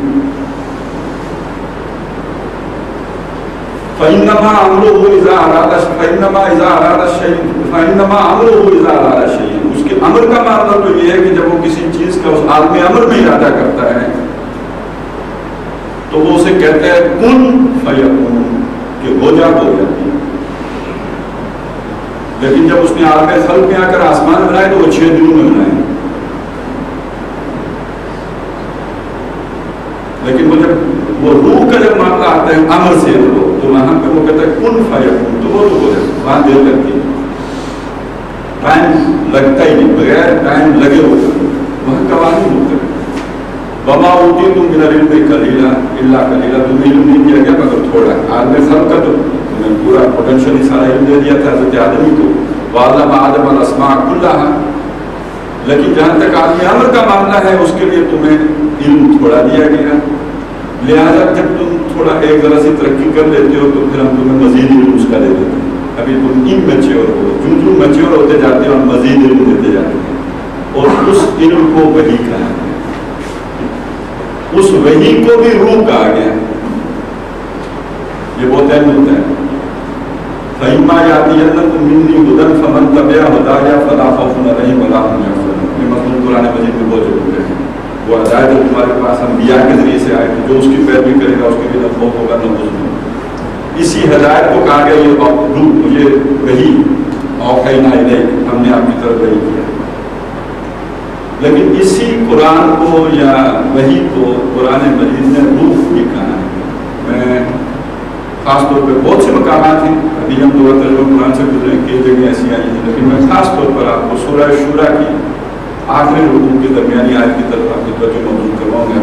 فَإِنَّمَا أَمْرُهُ إِذَا أَرَادَ شَيْئًا. اس کے امر کا مطلب تو یہ ہے کہ جب وہ کسی چیز کا اس عالم امر میں ارادہ کرتا ہے تو وہ اسے کہتا ہے کن فیکون، کہ ہو جا ہو جاتی ہے. لیکن جب اس نے عالم خلق میں آ کر آسمان بنائے تو وہ 6 دنوں میں بنائے. لیکن وہ جب وہ روح کا جب معاملہ آتا ہے امر سے تو وہاں پہ وہ کہتا ہے کن فیکون، تو وہ تو ہو جاتا ہے. وہاں دیر لگتی ہے، ٹائم لگتا ہی نہیں، بغیر ٹائم لگے ہوتا ہے. وہاں قوانین ہوتے ہیں. وما اوتیتم من العلم قلیلا الا قلیلا، تمہیں علم نہیں دیا گیا مگر تھوڑا. عالم خلق کا تو تمہیں پورا پوٹینشیل سارا علم دے دیا تھا حضرت آدمی کو. وعلم آدم الاسماء کلھا، لیکن جہاں تک عالم امر کا معاملہ ہے اس کے لیے تمہیں علم تھوڑا دیا گیا. لہٰذا جب تم تھوڑا ایک ذرا سی ترقی کر لیتے ہو تو پھر ہم تمہیں مزید علم اس کا دے دیتے ہیں. ابھی تم میچیور ہو، جو میچیور ہوتے جاتے ہو ہم مزید علم دیتے جاتے ہیں. اور اس علم کو وحی کہا ہے. اس وحی کو بھی روح کہا گیا. یہ بہت اہم ہوتا ہے. فَإِمَّا يَأْتِيَنَّكُم مِّنِّي هُدًى فَمَن تَبِعَ هُدَايَ فَلَا خَوْفٌ عَلَيْهِمْ وَلَا هُمْ يَحْزَنُونَ. یہ مضمون قرآن مجید میں بہت ضرور ہے. وہ ہدایت تمہارے پاس انبیاء کے ذریعے سے آئے، جو اس کی پیروی کرے گا اس کے لیے نہ خوف ہوگا نہ حزن. اسی ہدایت کو کہا گیا یہ روح، یہ وحی اوحینا الیک، ہم نے آپ کی طرف وحی کیا. لیکن اسی قرآن کو یا وحی کو قرآن مجید نے روح بھی کہا ہے. میں خاص طور پہ بہت سے مقامات ہیں، ابھی ہم 2 ترجمہ قرآن سے گزرے، کئی جگہ ایسی آئی ہیں، لیکن میں خاص طور پر آپ کو سورہ شورا کی آخری رکوع کے درمیانی آیت کی طرف آپ کی توجہ مبذول کرواؤں گا.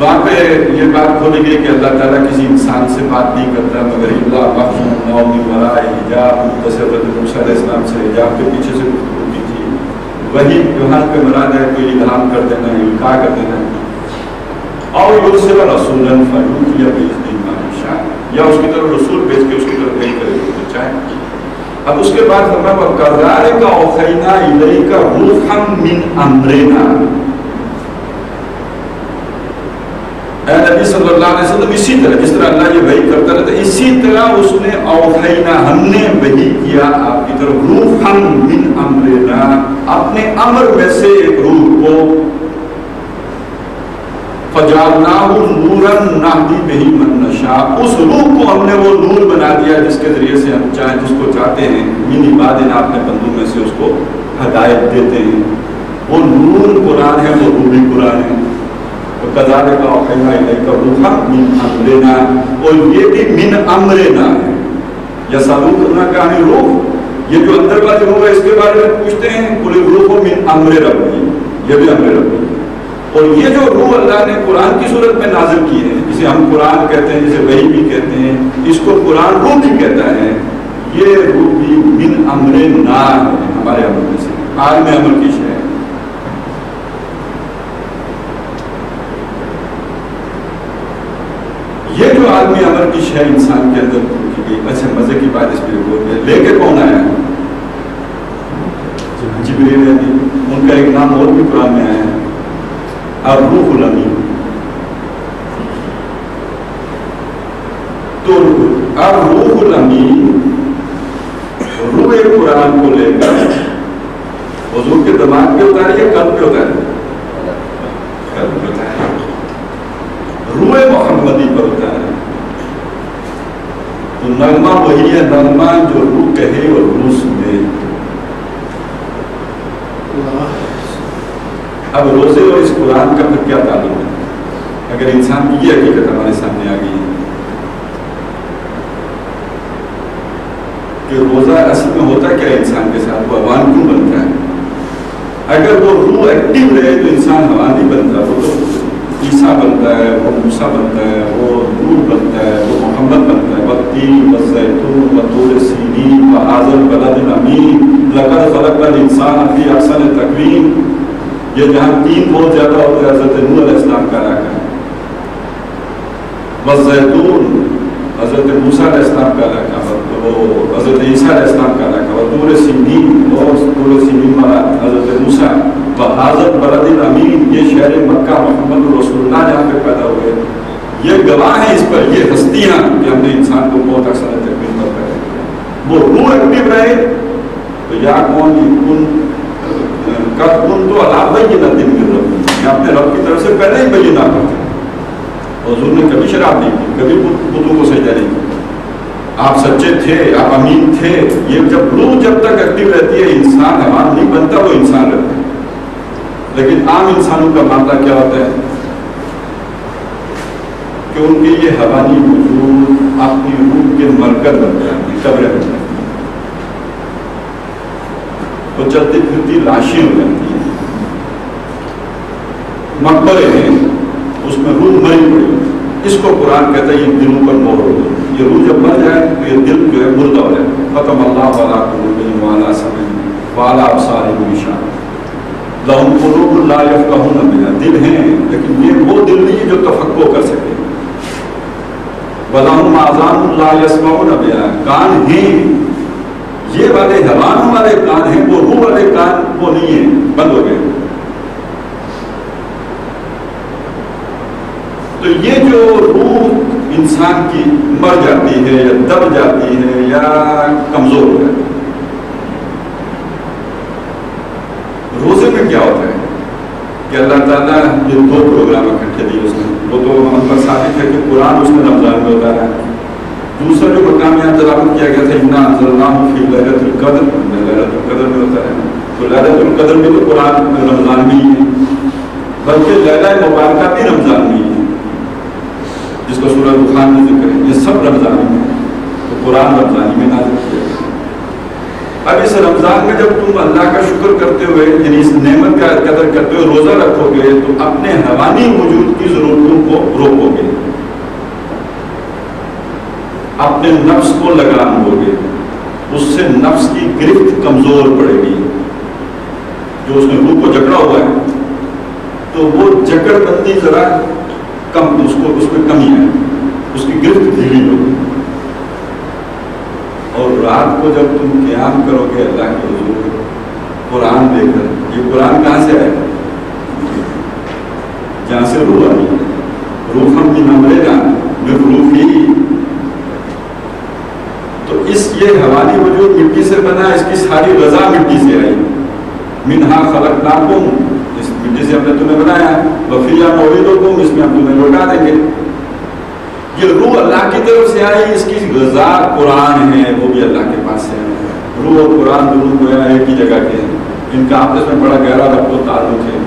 وہاں پہ یہ بات کھولی گئی کہ اللہ تعالیٰ کسی انسان سے بات نہیں کرتا مگر اللہ مخصوص نو من وراء حجاب. حضرت موسیٰ علیہ السلام سے حجاب کے پیچھے سے گفتگو کی تھی. وہی یہاں پہ مراد ہے کوئی الہام کر دینا، القاء کر دینا. اور یرسل رسولا فیوحی بإذنہ ما یشاء، یا اس کی طرف رسول بھیج کے اس کی طرف وحی کرے جو چاہے. اب اس کے بعد فرمایا وَكَذَلِكَ أَوْحَيْنَا إِلَيْكَ رُوحًا مِّنْ أَمْرِنَا. اے نبی صلی اللہ علیہ وسلم اسی طرح جس طرح اللہ یہ وحی کرتا رہتا ہے اسی طرح اس نے اوحینا ہم نے وحی کیا آپ کی طرف روحًا من امرنا، اپنے امر میں سے ایک روح کو. فَجَعَلْنَاهُ نُورًا نَهْدِي بِهِ مَن نَّشَاءُ، اس روح کو ہم نے وہ نور بنا دیا جس کے ذریعے سے ہم چاہیں جس کو چاہتے ہیں من عبادنا اپنے بندوں میں سے اس کو ہدایت دیتے ہیں. وہ نور قرآن ہے، وہ روح بھی قرآن ہے. وَكَذَلِكَ أَوْحَيْنَا إِلَيْكَ رُوحًا مِّنْ أَمْرِنَا، اور یہ بھی من امرنا ہے. یسألونک عن الروح، یہ جو اندر والی روح ہے اس کے بارے میں پوچھتے ہیں. قُلِ الرُّوحُ مِنْ أَمْرِ رَبِّي، یہ بھی امر ربی. اور یہ جو روح اللہ نے قرآن کی صورت میں نازل کی ہے، جسے ہم قرآن کہتے ہیں، جسے وحی بھی کہتے ہیں، اس کو قرآن روح بھی کہتا ہے. یہ روح بھی من امرنا ہے، ہمارے امر میں سے، عالم امر کی شے ہے. یہ جو عالمی امر کی شے انسان کے اندر کی گئی. اچھا مزے کی بات اس پہ بول رہے لے کے کون آیا؟ جبریل امین. ان کا ایک نام اور بھی قرآن میں آیا ہے، الروح الامین. تو الروح الامین روح قرآن کو لے کر حضور کے دماغ پہ اتاری یا قلب پہ اتاری؟ قلب پہ اتاری، روح محمدی پر اتاری. تو نغمہ وہی ہے، نغمہ جو روح کہے اور روح سنے. اب روزے اور اس قرآن کا پھر کیا تعلق ہے؟ اگر انسان کی یہ حقیقت ہمارے سامنے آ گئی ہے کہ روزہ اصل میں ہوتا کیا ہے انسان کے ساتھ، وہ حیوان کیوں بنتا ہے؟ اگر وہ روح ایکٹیو رہے تو انسان حیوان نہیں بنتا، وہ تو عیسیٰ بنتا ہے، وہ موسیٰ بنتا ہے، وہ نوح بنتا ہے، وہ محمد بنتا ہے. والتین والزیتون وطور سینین وہذا البلد الامین لقد خلقنا الانسان فی احسن تقویم. یہ جہاں تین بہت زیادہ ہوتا ہے حضرت نوح علیہ السلام کا علاقہ ہے. والزیتون حضرت موسیٰ علیہ السلام کا علاقہ، وہ حضرت عیسیٰ علیہ السلام کا علاقہ. وطور سینین اور طور سینین والا حضرت موسیٰ. وہذا البلد الامین یہ شہر مکہ محمد رسول اللہ جہاں پہ پیدا ہوئے. یہ گواہ ہیں اس پر، یہ ہستیاں کہ ہم نے انسان کو بہت احسن تقویم پر پیدا کیا. وہ روح ایکٹیو رہے تو یا کون کن کب کن تو اللہ بینۃ من رب، یہ اپنے رب کی طرف سے پہلے ہی بینہ کرتے. حضور نے کبھی شراب نہیں کی، کبھی بتوں کو سجدہ نہیں کیا. آپ سچے تھے، آپ امین تھے. یہ جب روح جب تک ایکٹیو رہتی ہے انسان حیوان نہیں بنتا، وہ انسان رہتا ہے. لیکن عام انسانوں کا معاملہ کیا ہوتا ہے کہ ان کے یہ حیوانی وجود اپنی روح کے مرکز بن جاتی ہیں، قبریں بن جاتی ہیں، وہ چلتی پھرتی لاشیں ہو جاتی ہیں. مقبرے ہیں، اس میں روح مری پڑی. اس کو قرآن کہتا ہے یہ دلوں پر مہر ہو گئی. یہ روح جب مر جائے تو یہ دل جو ہے مردہ ہو جائے. ختم اللہ علی قلوبہم وعلی سمعہم وعلی ابصارہم غشاوہ لہم قلوب لا یفقہون بہا. دل ہیں لیکن یہ وہ دل نہیں جو تفقہ کر سکے. وَلَهُمْ آذَانٌ لَا يَسْمَعُونَ بِهَا. کان ہیں یہ والے حیوان والے کان ہیں، وہ روح والے کان وہ نہیں ہیں، بند ہو گئے. تو یہ جو روح انسان کی مر جاتی ہے یا دب جاتی ہے یا کمزور ہو جاتی ہے، روزے میں کیا ہوتا ہے کہ اللہ تعالیٰ یہ دو پروگرام اکٹھے دیے اس میں. وہ تو ہم پر ثابت ہے کہ قرآن اس میں رمضان میں ہوتا ہے. دوسرا جو مقام یہاں تلاوت کیا گیا تھا اِنَّا أَنزَلْنَاهُ فِي لَيْلَةِ الْقَدْرِ، لَيْلَةُ الْقَدْرِ میں ہوتا ہے. تو لَيْلَةُ الْقَدْرِ میں تو قرآن میں رمضان میں ہی ہے، بلکہ لیلہ مبارکہ بھی رمضان میں ہی ہے جس کو سورہ دخان میں ذکر ہے. یہ سب رمضان میں ہے، تو قرآن رمضانی میں نازل کیا گیا. اب اس رمضان میں جب تم اللہ کا شکر کرتے ہوئے یعنی اس نعمت کا قدر کرتے ہوئے روزہ رکھو گے تو اپنے حیوانی وجود کی ضرورتوں کو روکو گے، اپنے نفس کو لگام دو گے. اس سے نفس کی گرفت کمزور پڑے گی. جو اس نے روح کو جکڑا ہوا ہے تو وہ جکڑ بندی ذرا کم، اس میں کمی ہے، اس کی گرفت ڈھیلی ہوگی. اور رات کو جب تم قیام کرو گے اللہ کے حضور قرآن دے کر، یہ قرآن کہاں سے آئے؟ جہاں سے روح آئی. روح ہم کی نمرے جان میں روح ہی. تو اس یہ حیوانی وجود مٹی سے بنا، اس کی ساری غذا مٹی سے آئی. منہا خلقناکم، اس مٹی سے ہم نے تمہیں بنایا. وفیہا نعیدکم، اس میں ہم تمہیں لوٹا دیں گے. یہ روح اللہ کی طرف سے آئی، اس کی غذا قرآن ہے، وہ بھی اللہ کے پاس سے ہے. روح اور قرآن دونوں کو ایک ہی جگہ کے ہیں، ان کا آپس میں بڑا گہرا ربط و تعلق ہے.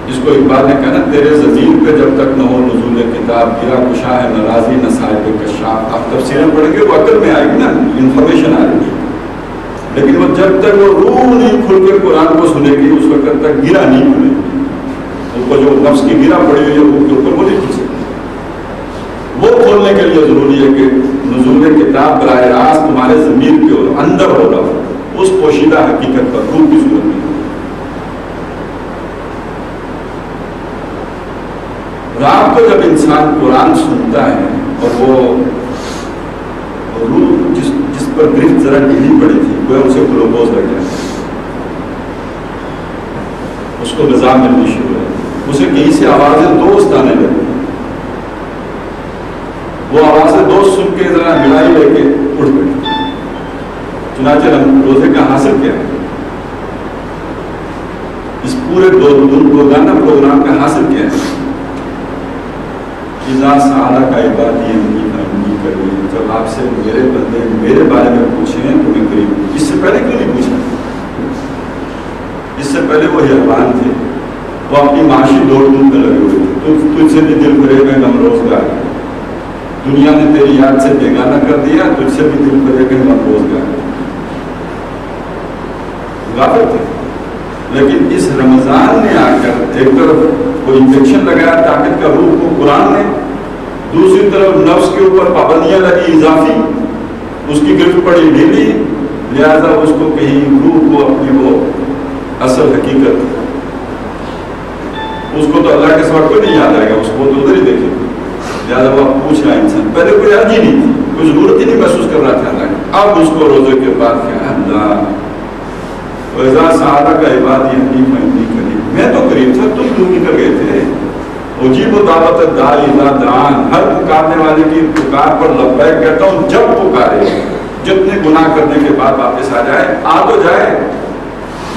جس کو اقبال نے کہا نا، تیرے ضمیر پہ جب تک نہ ہو نزول کتاب، گرا کشا ہے ناراضی نہ صاحب کشاف. آپ تفسیریں پڑھیں گے وہ عقل میں آئے گی نا، انفارمیشن آئے گی. لیکن وہ جب تک وہ روح نہیں کھل کر قرآن کو سنے گی اس وقت تک گرا نہیں کھلے گی. ان کو جو نفس کی گرا پڑی ہوئی ہے روح کے اوپر وہ نہیں کھل سکتی. وہ کھولنے کے لیے ضروری ہے کہ نزول کتاب براہ راست تمہارے ضمیر کے اندر ہوگا، اس پوشیدہ حقیقت پر روح کی صورت میں. رات کو جب انسان قرآن سنتا ہے اور وہ روح جس پر گرفت ذرا ڈھیلی پڑی تھی وہ اسے گلوکوز لگ جائے، اس کو غذا ملنی شروع ہے. اسے کہیں سے آوازیں دوست آنے لگی. وہ آوازیں دوست سن کے ذرا ملائی لے کے اٹھ بیٹھے. چنانچہ روزے کا حاصل کیا ہے؟ اس پورے روزانہ پروگرام کا حاصل کیا ہے؟ اذا سألک عبادی انی فإنی قریب، جب آپ سے میرے بندے میرے بارے میں پوچھیں تو میں قریب ہوں۔ اس سے پہلے کیوں نہیں پوچھا؟ اس سے پہلے وہ حیوان تھے، وہ اپنی معاشی دوڑ دھوپ میں لگے ہوئے تھے، تجھ سے بھی دل فریب ہے غم روزگار، دنیا نے تیری یاد سے بیگانہ کر دیا، تجھ سے بھی دل فریب ہے غم روزگار، غافل تھے۔ لیکن اس رمضان نے آ کر ایک طرف وہ انجیکشن لگایا طاقت کا، روح کو قرآن نے، دوسری طرف نفس کے اوپر پابندیاں لگی اضافی، اس کی گرفت پڑی ڈھیلی، لہذا اس کو کہیں روح کو اپنی وہ اصل حقیقت، اس کو تو اللہ کے سوا کوئی نہیں یاد آئے گا، اس کو تو ادھر ہی دیکھے، لہٰذا وہ پوچھ رہا ہے انسان، پہلے کوئی یاد ہی نہیں تھی، کوئی ضرورت ہی نہیں محسوس کر رہا تھا اللہ کی، اب اس کو روزے کے بعد کیا اللہ وَإِذَا سَأَلَكَ عِبَادِي أَنِّي فَإِنِّي قَرِيبٌ، میں تو قریب تھا، تم کیوں نکل گئے تھے؟ اجیب دعوت الداعی اذا دعان، ہر پکارنے والے کی پکار پر لبیک کہتا ہوں جب پکارے، جتنے گناہ کرنے کے بعد واپس آ جائے، آ تو جائے،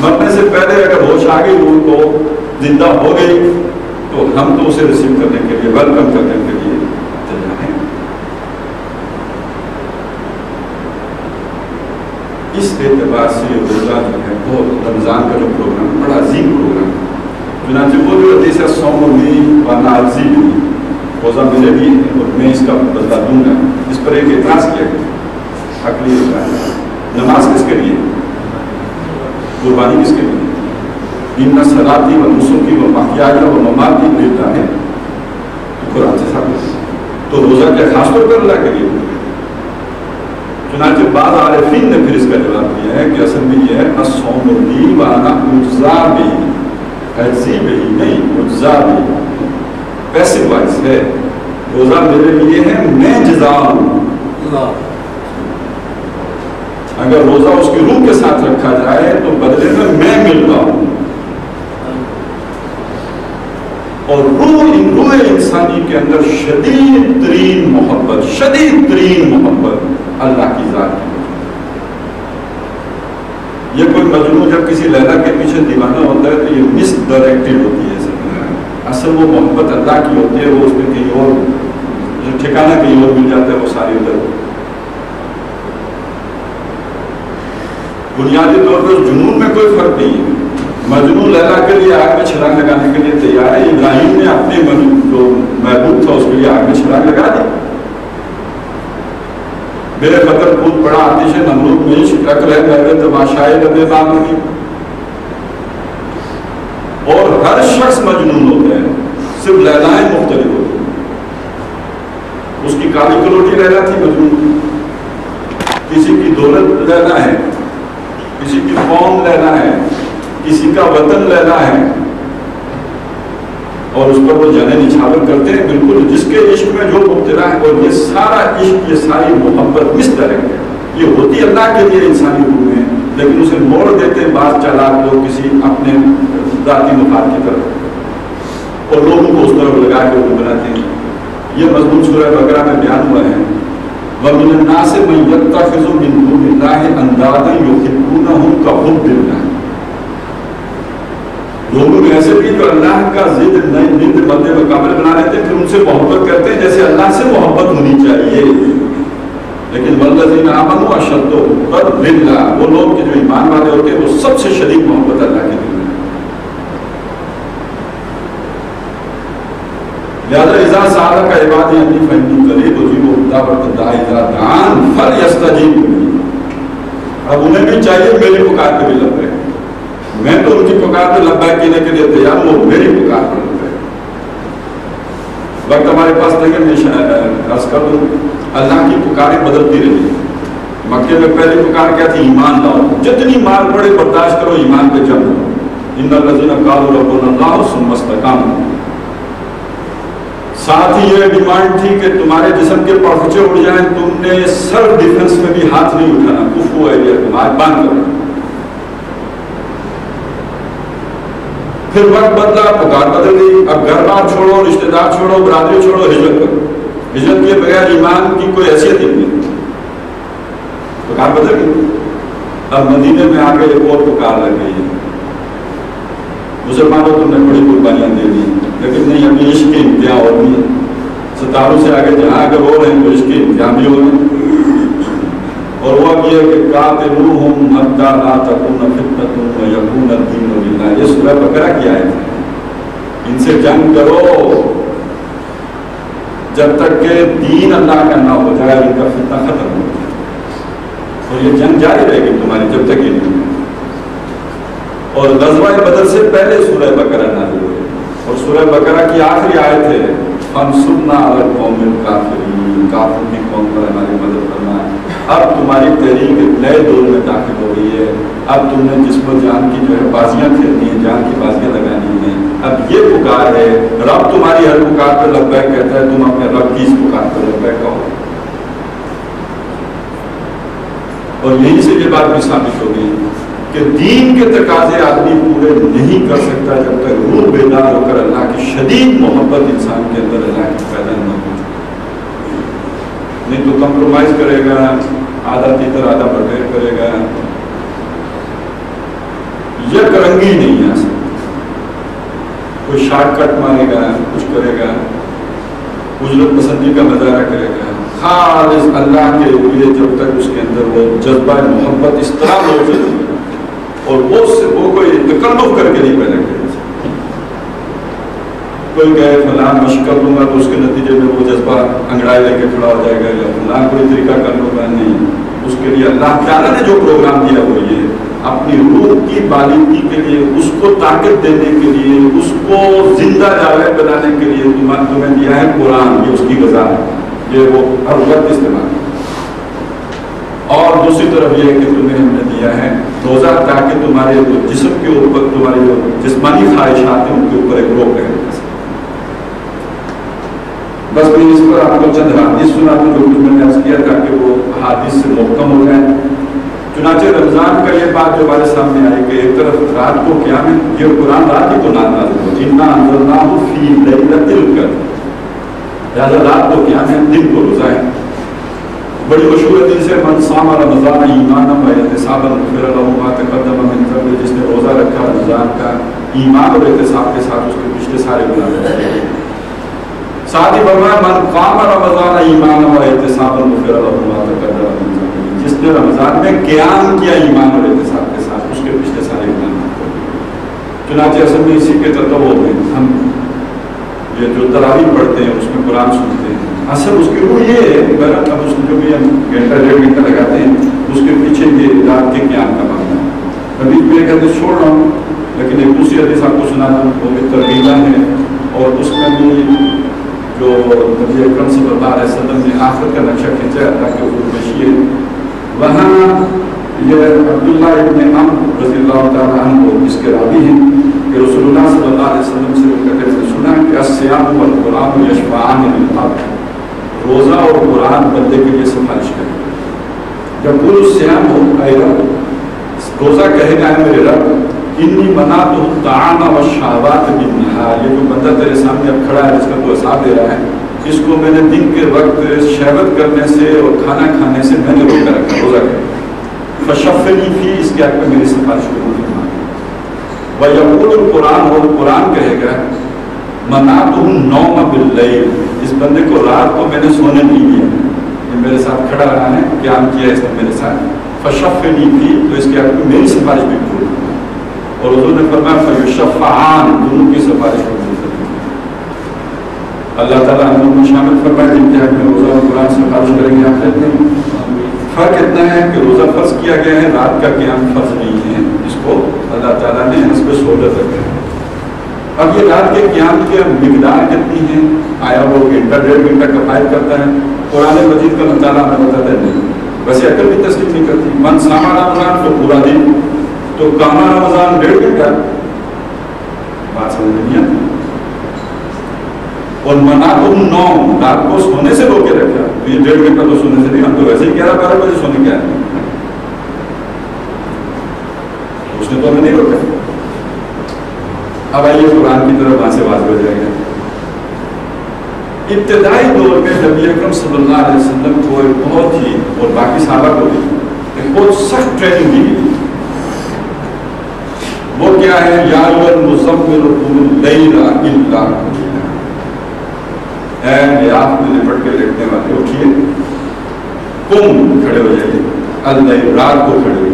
مرنے سے پہلے اگر ہوش آ گئی روح کو، زندہ ہو گئی، تو ہم تو اسے ریسیو کرنے کے لیے، ویلکم کرنے کے لیے تیار ہیں۔ اس اعتبار سے یہ روزہ جو ہے بہت، رمضان کا جو پروگرام بڑا عظیم پروگرام ہے۔ چنانچہ وہ جو حدیث ہے صوم لی وانا اجزی بھی، روزہ میرے لیے ہے اور میں اس کا بدلہ دوں گا، اس پر ایک اعتراض کیا گیا، عقلی اعتراض۔ نماز کس کے لیے؟ قربانی کس کے لیے؟ ان صلاتی و نسکی و محیای و مماتی للہ ہے، قرآن سے ثابت ہے۔ تو روزہ کیا خاص طور پر اللہ کے لیے؟ چنانچہ بعض عارفین نے پھر اس کا جواب دیا ہے کہ اصل میں یہ ہے الصوم لی وانا اجزا بھی، اجزی بھی نہیں، اجزا بھی پیسو وائز ہے، روزہ میرے لیے ہے، میں جزا ہوں۔ اگر روزہ اس کی روح کے ساتھ رکھا جائے تو بدلے میں ملتا ہوں، اور روح انسانی کے اندر شدید ترین محبت اللہ کی ذات کی۔ یہ کوئی مجنون جب کسی لیلا کے پیچھے دیوانہ ہوتا ہے تو یہ مس ڈائریکٹڈ ہوتی ہے، اصل وہ محبت اللہ کی ہوتی ہے، وہ اس میں کہیں اور ٹھکانہ کہیں اور مل جاتا ہے، وہ ساری ادھر۔ بنیادی طور پر جنون میں کوئی فرق نہیں ہے، مجنون لیلا کے لیے آگ میں چھلانگ لگانے کے لیے تیار ہے، ابراہیم نے اپنے جو محبوب تھا اس کے لیے آگ میں چھلانگ لگا دی، بے خطر کود پڑا آتش نمرود میں شکر ہے میرے تماشائے لبے بام ہوگی۔ اور ہر شخص مجنون ہوتا ہے، صرف لیلائیں مختلف ہوتی ہیں۔ اس کی کالی کلوٹی لیلا تھی مجنون، کسی کی دولت لیلا ہے، کسی کی قوم لیلا ہے، کسی کا وطن لینا ہے، اور اس پر وہ جانے نچھاور کرتے ہیں، بالکل جس کے عشق میں جو مبتلا ہے، اور یہ سارا عشق، یہ ساری محبت مس ڈائریکٹ ہے، یہ ہوتی اللہ کے لیے انسانی روح میں، لیکن اسے موڑ دیتے ہیں بعض چالاک لوگ کسی اپنے ذاتی مفاد کی طرف، اور لوگوں کو اس طرف لگا کے وہ بناتے ہیں۔ یہ مضمون سورہ بقرہ میں بیان ہوا ہے، وَمِنَ النَّاسِ مَن يَتَّخِذُ مِن دُونِ اللَّهِ أَندَادًا يُحِبُّونَهُمْ كَحُبِّ اللَّهِ، لوگوں میں ایسے بھی جو اللہ کا ضد مد مقابل بنا لیتے ہیں، پھر ان سے محبت کرتے ہیں جیسے اللہ سے محبت ہونی چاہیے، لیکن وَالَّذِينَ آمَنُوا أَشَدُّ حُبًّا لِلَّهِ، وہ لوگ جو ایمان والے ہوتے ہیں وہ سب سے شدید محبت اللہ کے دل میں۔ لہذا اذا سألك عبادی انی فإنی قریب اجیب دعوت الداعی اذا دعان فلیستجیبوا لی، اب انہیں بھی چاہیے میری پکار پہ بھی لبیک، میں تو ان کی پکار پہ لبیک کہنے کے لیے تیار ہوں، وہ میری پکار پر لبیک۔ وقت ہمارے پاس نہیں ہے، میں عرض کر دوں اللہ کی پکاریں بدلتی رہی۔ مکے میں پہلی پکار کیا تھی؟ ایمان لاؤ، جتنی مار پڑے برداشت کرو، ایمان پہ جم لو، ان الذین قالوا ربنا اللہ ثم استقاموا۔ ساتھ ہی یہ ڈیمانڈ تھی کہ تمہارے جسم کے پرخچے اڑ جائیں، تم نے سیلف ڈیفنس میں بھی ہاتھ نہیں اٹھانا، کفو ہے یہ تمہارے باندھ کرو۔ پھر وقت بدلا، پکار بدل گئی، اب گھر بار چھوڑو، رشتہ دار چھوڑو، برادری چھوڑو، ہجرت کرو، ہجرت کے بغیر ایمان کی کوئی حیثیت ہی نہیں، پکار بدل گئی۔ اب مدینے میں آ کے ایک اور پکار لگ گئی ہے، مسلمانوں تم نے بڑی قربانیاں دے دی، لیکن نہیں، ابھی عشق کے امتحان اور بھی 17 سے آگے جہاں اگر ہو رہے ہیں تو عشق کے امتحان بھی ہو رہے ہیں، اور وہ اب یہ ہے کہ قاتلوہم حتی لا تکون فتنۃ ویکون الدین للہ، یہ سورہ بقرہ کی آیت ہے، ان سے جنگ کرو جب تک کہ دین اللہ کا نہ ہو جائے، ان کا فتنہ ختم ہو جائے، اور یہ جنگ جاری رہے گی تمہاری جب تک یہ نہیں۔ اور غزوہ بدر سے پہلے سورہ بقرہ نازل ہوئی، اور سورہ بقرہ کی آخری آیت ہے فانصرنا علی القوم الکافرین، کافروں کی قوم پر ہماری مدد کرنا ہے۔ اب تمہاری تحریک ایک نئے دور میں داخل ہو رہی ہے، اب تم نے جسم و جان کی جو ہے بازیاں کھیلنی ہیں، جان کی بازیاں لگانی ہیں، اب یہ پکار ہے، رب تمہاری ہر پکار پر لبیک کہتا ہے، تم اپنے رب کی اس پکار پر لبیک کہو۔ اور یہیں سے یہ بات بھی ثابت ہوگی کہ دین کے تقاضے آدمی پورے نہیں کر سکتا جب تک روح بیدار ہو کر اللہ کی شدید محبت انسان کے اندر اللہ کی پیدا نہ ہو، نہیں تو کمپرومائز کرے گا، آدھا تیتر آدھا بٹیر کرے گا، یک رنگی نہیں آ سکتی، کوئی شارٹ کٹ مارے گا، کچھ کرے گا، اجرت پسندی کا مظاہرہ کرے گا، خالص اللہ کے لیے جب تک اس کے اندر وہ جذبہ محبت اس طرح ہو جائے اور وہ کوئی تکلف کر کے نہیں پیدا کرے، کوئی کہے فلاں مشق کر لوں گا تو اس کے نتیجے میں وہ جذبہ انگڑائی لے کے کھڑا ہو جائے گا، یا فلاں کوئی طریقہ کر لوں گا، نہیں، اس کے لیے اللہ تعالیٰ نے جو پروگرام دیا وہ یہ اپنی روح کی بالغی کے لیے، اس کو طاقت دینے کے لیے، اس کو زندہ جاوید بنانے کے لیے تمہیں دیا ہے قرآن، یہ اس کی غذا ہے، یہ وہ ہر وقت استعمال ہے۔ اور دوسری طرف یہ ہے کہ تمہیں ہم نے دیا ہے روزہ، تاکہ تمہارے جسم کے اوپر تمہاری جو جسمانی خواہشات ہیں ان کے اوپر ایک روک ہے۔ بس میں اس پر آپ کو چند حدیث سنا دوں جو کچھ میں نے عرض کیا تاکہ وہ حدیث سے محکم ہو جائے۔ چنانچہ رمضان کا یہ بات جو ہمارے سامنے آئی کہ ایک طرف رات کو قیام ہے، یہ قرآن رات ہی تو نازل ہو، اِنَّا أَنزَلْنَاهُ فِي لَيْلَةِ الْقَدْرِ، لہٰذا رات کو قیام ہے، دن کو روزہ ہے۔ بڑی مشہور حدیث ہے من صام رمضان ایمانا واحتسابا غفر له ما تقدم من ذنبه، جس نے روزہ رکھا رمضان کا ایمان اور احتساب کے ساتھ اس کے پچھلے سارے گناہ معاف ہو جائیں۔ ساتھ ہی فرمایا من قام رمضان ایمانا واحتسابا غفر له ما تقدم من ذنبه، جس نے رمضان میں قیام کیا ایمان اور احتساب کے ساتھ اس کے پچھلے سارے گناہ معاف ہو جائیں۔ چنانچہ اصل میں اسی کے تطور میں ہم یہ جو تراویح پڑھتے ہیں اس میں قرآن سنتے ہیں، اصل اس کی روح یہ ہے کہ اب اس کو بھی ہم گھنٹہ ڈیڑھ گھنٹہ لگاتے ہیں، اس کے پیچھے یہ رات کے قیام کا معاملہ ہے۔ ابھی میرے حدیث چھوڑ رہا ہوں، لیکن ایک دوسری حدیث آپ کو سنا دوں، وہ بھی ترغیبہ ہے، اور اس میں بھی جو نبی اکرم صلی اللہ علیہ وسلم نے آخرت کا نقشہ کھینچا ہے اللہ کے حضور پیشی ہے، وہاں یہ عبداللہ ابن عمرو رضی اللہ تعالیٰ عنہ اس کے راوی ہیں کہ رسول اللہ صلی اللہ علیہ وسلم سے ان کا کہتے سنا کہ الصیام والقرآن یشفعان للعبد، روزہ اور قرآن بندے کے لیے سفارش کرے۔ جب پور الصیام ہو اے رب، روزہ کہے گا میرے رب انی منعتہ الطعام والشہوات بالنہار، یہ جو بندہ تیرے سامنے اب کھڑا ہے جس کا تو حساب دے رہا ہے، اس کو میں نے دن کے وقت شہوت کرنے سے اور کھانا کھانے سے میں نے روکا رکھا، روزہ کرے فشفنی فی، اس کے حق میں میری سفارش کو وَيَقُولُ القرآن، اور قرآن کہے گا مَنَعْتُهُ النَّوْمَ بِاللَّيْلِ، اس بندے کو رات کو میں نے سونے نہیں دیا، یہ میرے ساتھ کھڑا رہا ہے، قیام کیا اس نے میرے ساتھ، فَشَفِّنِي فِيهِ، تو اس کے حق میں میری سفارش بھی قبول ہوگی۔ اور حضور نے فرمایا فَيُشَفَّعَانِ، دونوں کی سفارش قبول ہوگی۔ اللہ تعالیٰ ہم لوگوں کو شامل فرمائے جن کے حق میں روزہ اور قرآن سفارش کریں گے۔ آپ کہتے ہیں فرق اتنا ہے کہ روزہ فرض کیا گیا ہے، رات کا قیام فرض نہیں ہے، اس کو اللہ تعالیٰ نے اس پہ سہولت رکھا ہے۔ اب یہ رات کے قیام کی مقدار کتنی ہے، آیا وہ گھنٹہ ڈیڑھ گھنٹہ کفایت کرتا ہے؟ قرآن مجید کا مطالعہ ہمیں بتاتا ہے نہیں، ویسے عقل بھی تسلیم نہیں کرتی۔ من صام رمضان تو پورا دن، تو کہاں رمضان ڈیڑھ گھنٹہ، بات سمجھ نہیں آتی۔ اور منعتہ النوم، رات کو سونے سے روکے رکھا، تو یہ ڈیڑھ گھنٹہ تو سونے سے نہیں، ہم تو ویسے ہی 11-12 بجے سونے کے آئے، اس نے تو ہمیں نہیں روکا۔ اب آئیے قرآن کی طرف وہاں سے واضح ہو جائے گا۔ ابتدائی دور میں نبی اکرم صلی اللہ علیہ وسلم کو ایک بہت ہی، اور باقی صحابہ کو بھی ایک بہت سخت ٹریننگ دی گئی. وہ کیا ہے؟ یا ایھا المزمل قم اللیل الا قلیلا. اے لیاف میں لپٹ کے لیٹنے والے اٹھیے، قم کھڑے ہو جائیے، اللیل رات کو کھڑے ہوئے،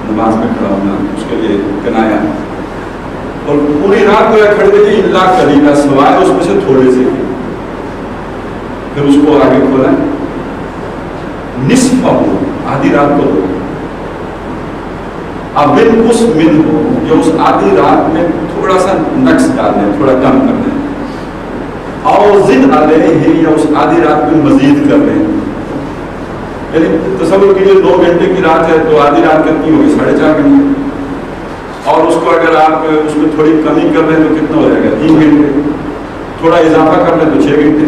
نماز میں کھڑا ہونا اس کے لیے کنایا، اور پوری رات کو کھڑے ہوئے الا قلیلا، سوائے اس میں سے تھوڑے سے. پھر اس کو آگے کھولا، نصف ہو، آدھی رات کو دو، اب اس من ہو، جو اس آدھی رات میں تھوڑا سا نقص ڈال دیں، تھوڑا کم کر دیں، اور زد علیہ، یا اس آدھی رات میں مزید کر دیں. یعنی تصور کیجیے 2 گھنٹے کی رات ہے تو آدھی رات کتنی ہوگی؟ 4.5 گھنٹے. اور اس کو اگر آپ اس میں تھوڑی کمی کر لیں تو کتنا ہو جائے گا؟ 3 گھنٹے. تھوڑا اضافہ کر لیں تو 6 گھنٹے.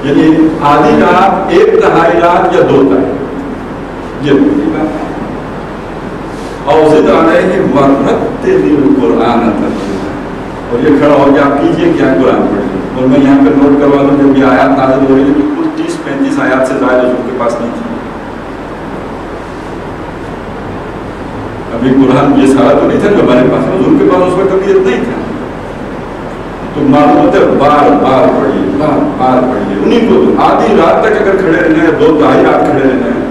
یعنی آدھی رات، 1/2 رات یا 2/3، یہ پوری بات ہے. اور زد علیہ ورتل القرآن ترتیلا، اور یہ کھڑا ہو کے آپ کیجیے کیا؟ قرآن پڑھیے. اور میں یہاں پہ نوٹ کروا دوں، جب یہ آیات نازل ہو رہی ہے تو کل 30-35 آیات سے زائد حضور کے پاس نہیں تھی. ابھی قرآن یہ سارا تو نہیں تھا جو ہمارے پاس، حضور کے پاس اس وقت ابھی اتنا ہی تھا. تو معلومات ہے بار بار پڑھیے، بار بار پڑھیے. انہیں کو آدھی رات تک اگر کھڑے رہنا ہے، 2-2.5 رات کھڑے رہنا ہے،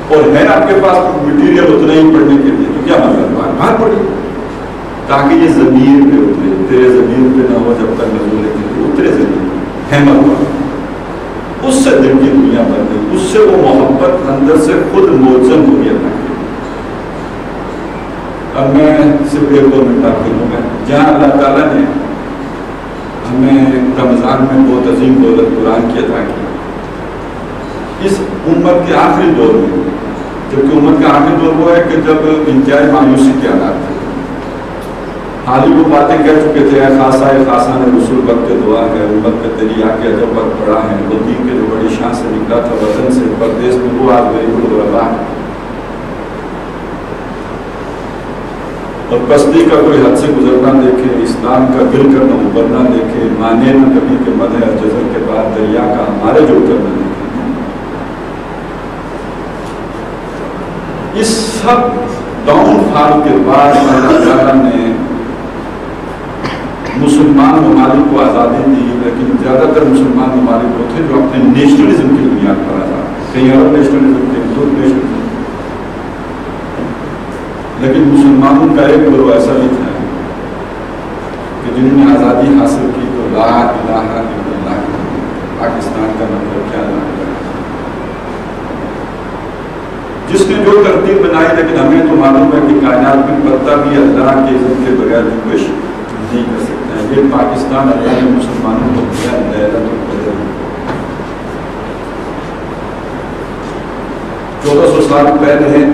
اور ہے آپ کے پاس مٹیریل اتنا ہی پڑھنے کے لیے، تو کیا مطلب؟ بار بار پڑھیے تاکہ یہ ضمیر پہ اترے. تیرے ضمیر پہ نہ ہو جب تک نزول اترے ضمیر ہمت ہوا، اس سے دل کی دنیا بن گئی، اس سے وہ محبت اندر سے خود موجن ہو گیا. اب میں صرف 1-2 منٹ آپ کے لوں گا. جہاں اللہ تعالیٰ نے ہمیں رمضان میں بہت عظیم دولت قرآن کی عطا کی، اس امت کے آخری دور میں، جبکہ امت کا آخری دور وہ ہے کہ جب انتہائی مایوسی کے حالات تھے، حال ہی وہ باتیں کہہ چکے تھے، اے خاصہ خاصان رسول وقت دعا ہے، امت پہ تیری آ کے عجب وقت پڑا ہے، وہ دین کے جو بڑی شان سے نکلا تھا وطن سے پردیس میں، وہ آج غریب الغربا ہے. اور پستی کا کوئی حد سے گزرنا دیکھے، اسلام کا گل کرنا ابھرنا دیکھے، مانے نہ کبھی کہ مدح اور جزر کے بعد دریا کا ہمارے جو کرنا دیکھے. اس سب ڈاؤن فال کے بعد اللہ تعالیٰ نے مسلمان ممالک کو آزادی دی، لیکن زیادہ تر مسلمان ممالک وہ تھے جو اپنے نیشنلزم کی بنیاد پر آزاد، کہیں عرب نیشنلزم، کہیں ترک نیشنلزم. لیکن مسلمانوں کا ایک گروہ ایسا بھی تھا کہ جنہوں نے آزادی حاصل کی تو لا الہ الا اللہ، پاکستان کا مطلب کیا لا الہ، جس نے جو ترتیب بنائی. لیکن ہمیں تو معلوم ہے کہ کائنات میں پتہ بھی اللہ کے اذن کے بغیر کوئی نہیں کر سکتا ہے. یہ پاکستان اللہ نے مسلمانوں کو دیا لیلۃ القدر. 1400 سال پہلے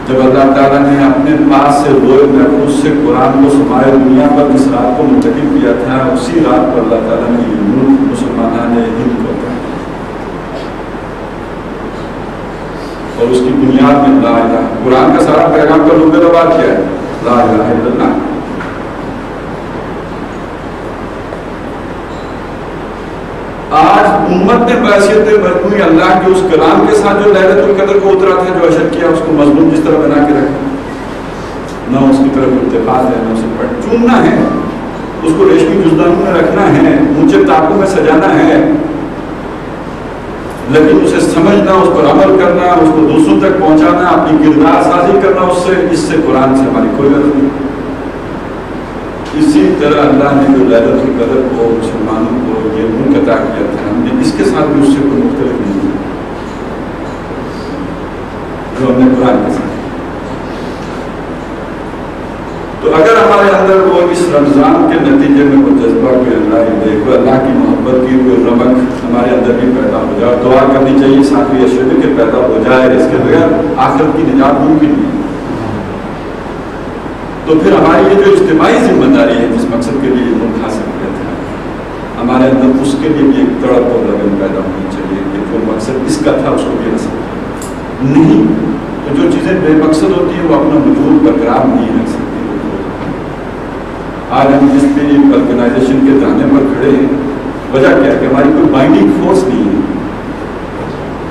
جب اللہ تعالیٰ نے اپنے پاس سے روئے محفوظ سے قرآن کو سمائے دنیا پر اس رات کو منتقل کیا تھا، اسی رات پر اللہ تعالیٰ نے یہ ملک مسلمانان ہند کو تھا، اور اس کی بنیاد میں لا الہ. قرآن کا سارا پیغام کا لب لبات کیا ہے؟ لا الہ الا اللہ. آج امت نے بحیثیت مجموعی اللہ کے اس کلام کے ساتھ جو لیلۃ القدر کو اترا تھا، جو اشر کیا، اس کو مظلوم جس طرح بنا کے رکھا، نہ اس کی طرف اتفاق ہے، نہ اسے پڑھ چوننا ہے، اس کو ریشمی جزدانوں میں رکھنا ہے، اونچے طاقوں میں سجانا ہے، لیکن اسے سمجھنا، اس پر عمل کرنا، اس کو دوسروں تک پہنچانا، اپنی کردار سازی کرنا، اس سے قرآن سے ہماری کوئی غرض نہیں. اسی طرح اللہ نے جو لیلۃ القدر کو مسلمانوں کو یہ ملک عطا کیا تھا، ہم نے اس کے ساتھ بھی اس سے کوئی مختلف نہیں کیا جو ہم نے قرآن کے ساتھ. تو اگر ہمارے اندر وہ اس رمضان کے نتیجے میں کوئی جذبہ، کوئی اللہ کی محبت کی کوئی رمق ہمارے اندر بھی پیدا ہو جائے، دعا کرنی چاہیے ساتھ اشرے کے پیدا ہو جائے، اس کے بغیر آخرت کی نجات ممکن نہیں. تو پھر ہماری یہ جو اجتماعی ذمہ داری ہے جس مقصد کے لیے ملک حاصل کیا تھا، ہمارے اندر اس کے لیے بھی ایک تڑپ اور لگن پیدا ہونی چاہیے کہ جو مقصد اس کا تھا اس کو بھی حاصل نہیں. تو جو چیزیں بے مقصد ہوتی ہیں وہ اپنا وجود برقرار نہیں رکھ سکتی. آج ہم جس بھی آرگنائزیشن کے دانے پر کھڑے ہیں، وجہ کیا ہے کہ ہماری کوئی بائنڈنگ فورس نہیں ہے.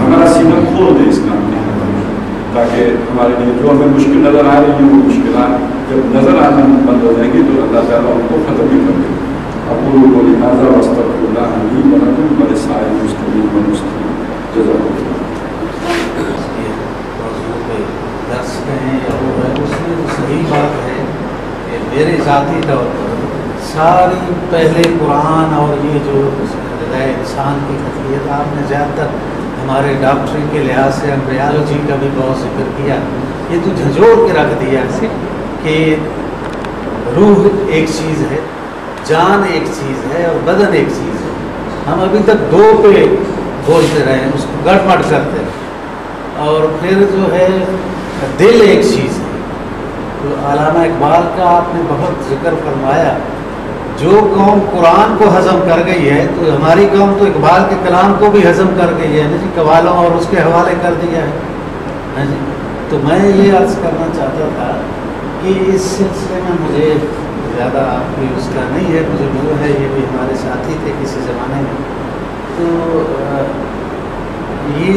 ہمارا سینہ کھول دے اس کام میں، تاکہ ہمارے لیے جو ہمیں مشکل نظر آ رہی ہیں وہ مشکلات جب نظر آنا بند ہو جائیں گی تو اللہ تعالیٰ ان کو ختم بھی کر دے. اقول قولی ھذا واستغفر اللہ لی ولکم ولسائر المسلمین والمسلمات. جزاک اللہ. درس میں اس میں تو صحیح بات ہے کہ میرے ذاتی طور پر ساری پہلے قرآن اور یہ جو انسان کی خطیت آپ نے زیادہ تر ہمارے ڈاکٹری کے لحاظ سے ایمبریالوجی کا بھی بہت ذکر کیا. یہ تو جھنجھوڑ کے رکھ دیا اسے کہ روح ایک چیز ہے، جان ایک چیز ہے اور بدن ایک چیز ہے. ہم ابھی تک دو پہ بولتے رہے ہیں، اس کو گڑبڑ کرتے رہے. اور پھر جو ہے دل ایک چیز ہے. تو علامہ اقبال کا آپ نے بہت ذکر فرمایا، جو قوم قرآن کو ہضم کر گئی ہے تو ہماری قوم تو اقبال کے کلام کو بھی ہضم کر گئی ہے نا جی، قوالوں اور اس کے حوالے کر دیا ہے نا جی. تو میں یہ عرض کرنا چاہتا تھا کہ اس سلسلے میں مجھے زیادہ آپ کی اس کا نہیں ہے، مجھے وہ ہے یہ بھی ہمارے ساتھی تھے کسی زمانے میں. تو یہ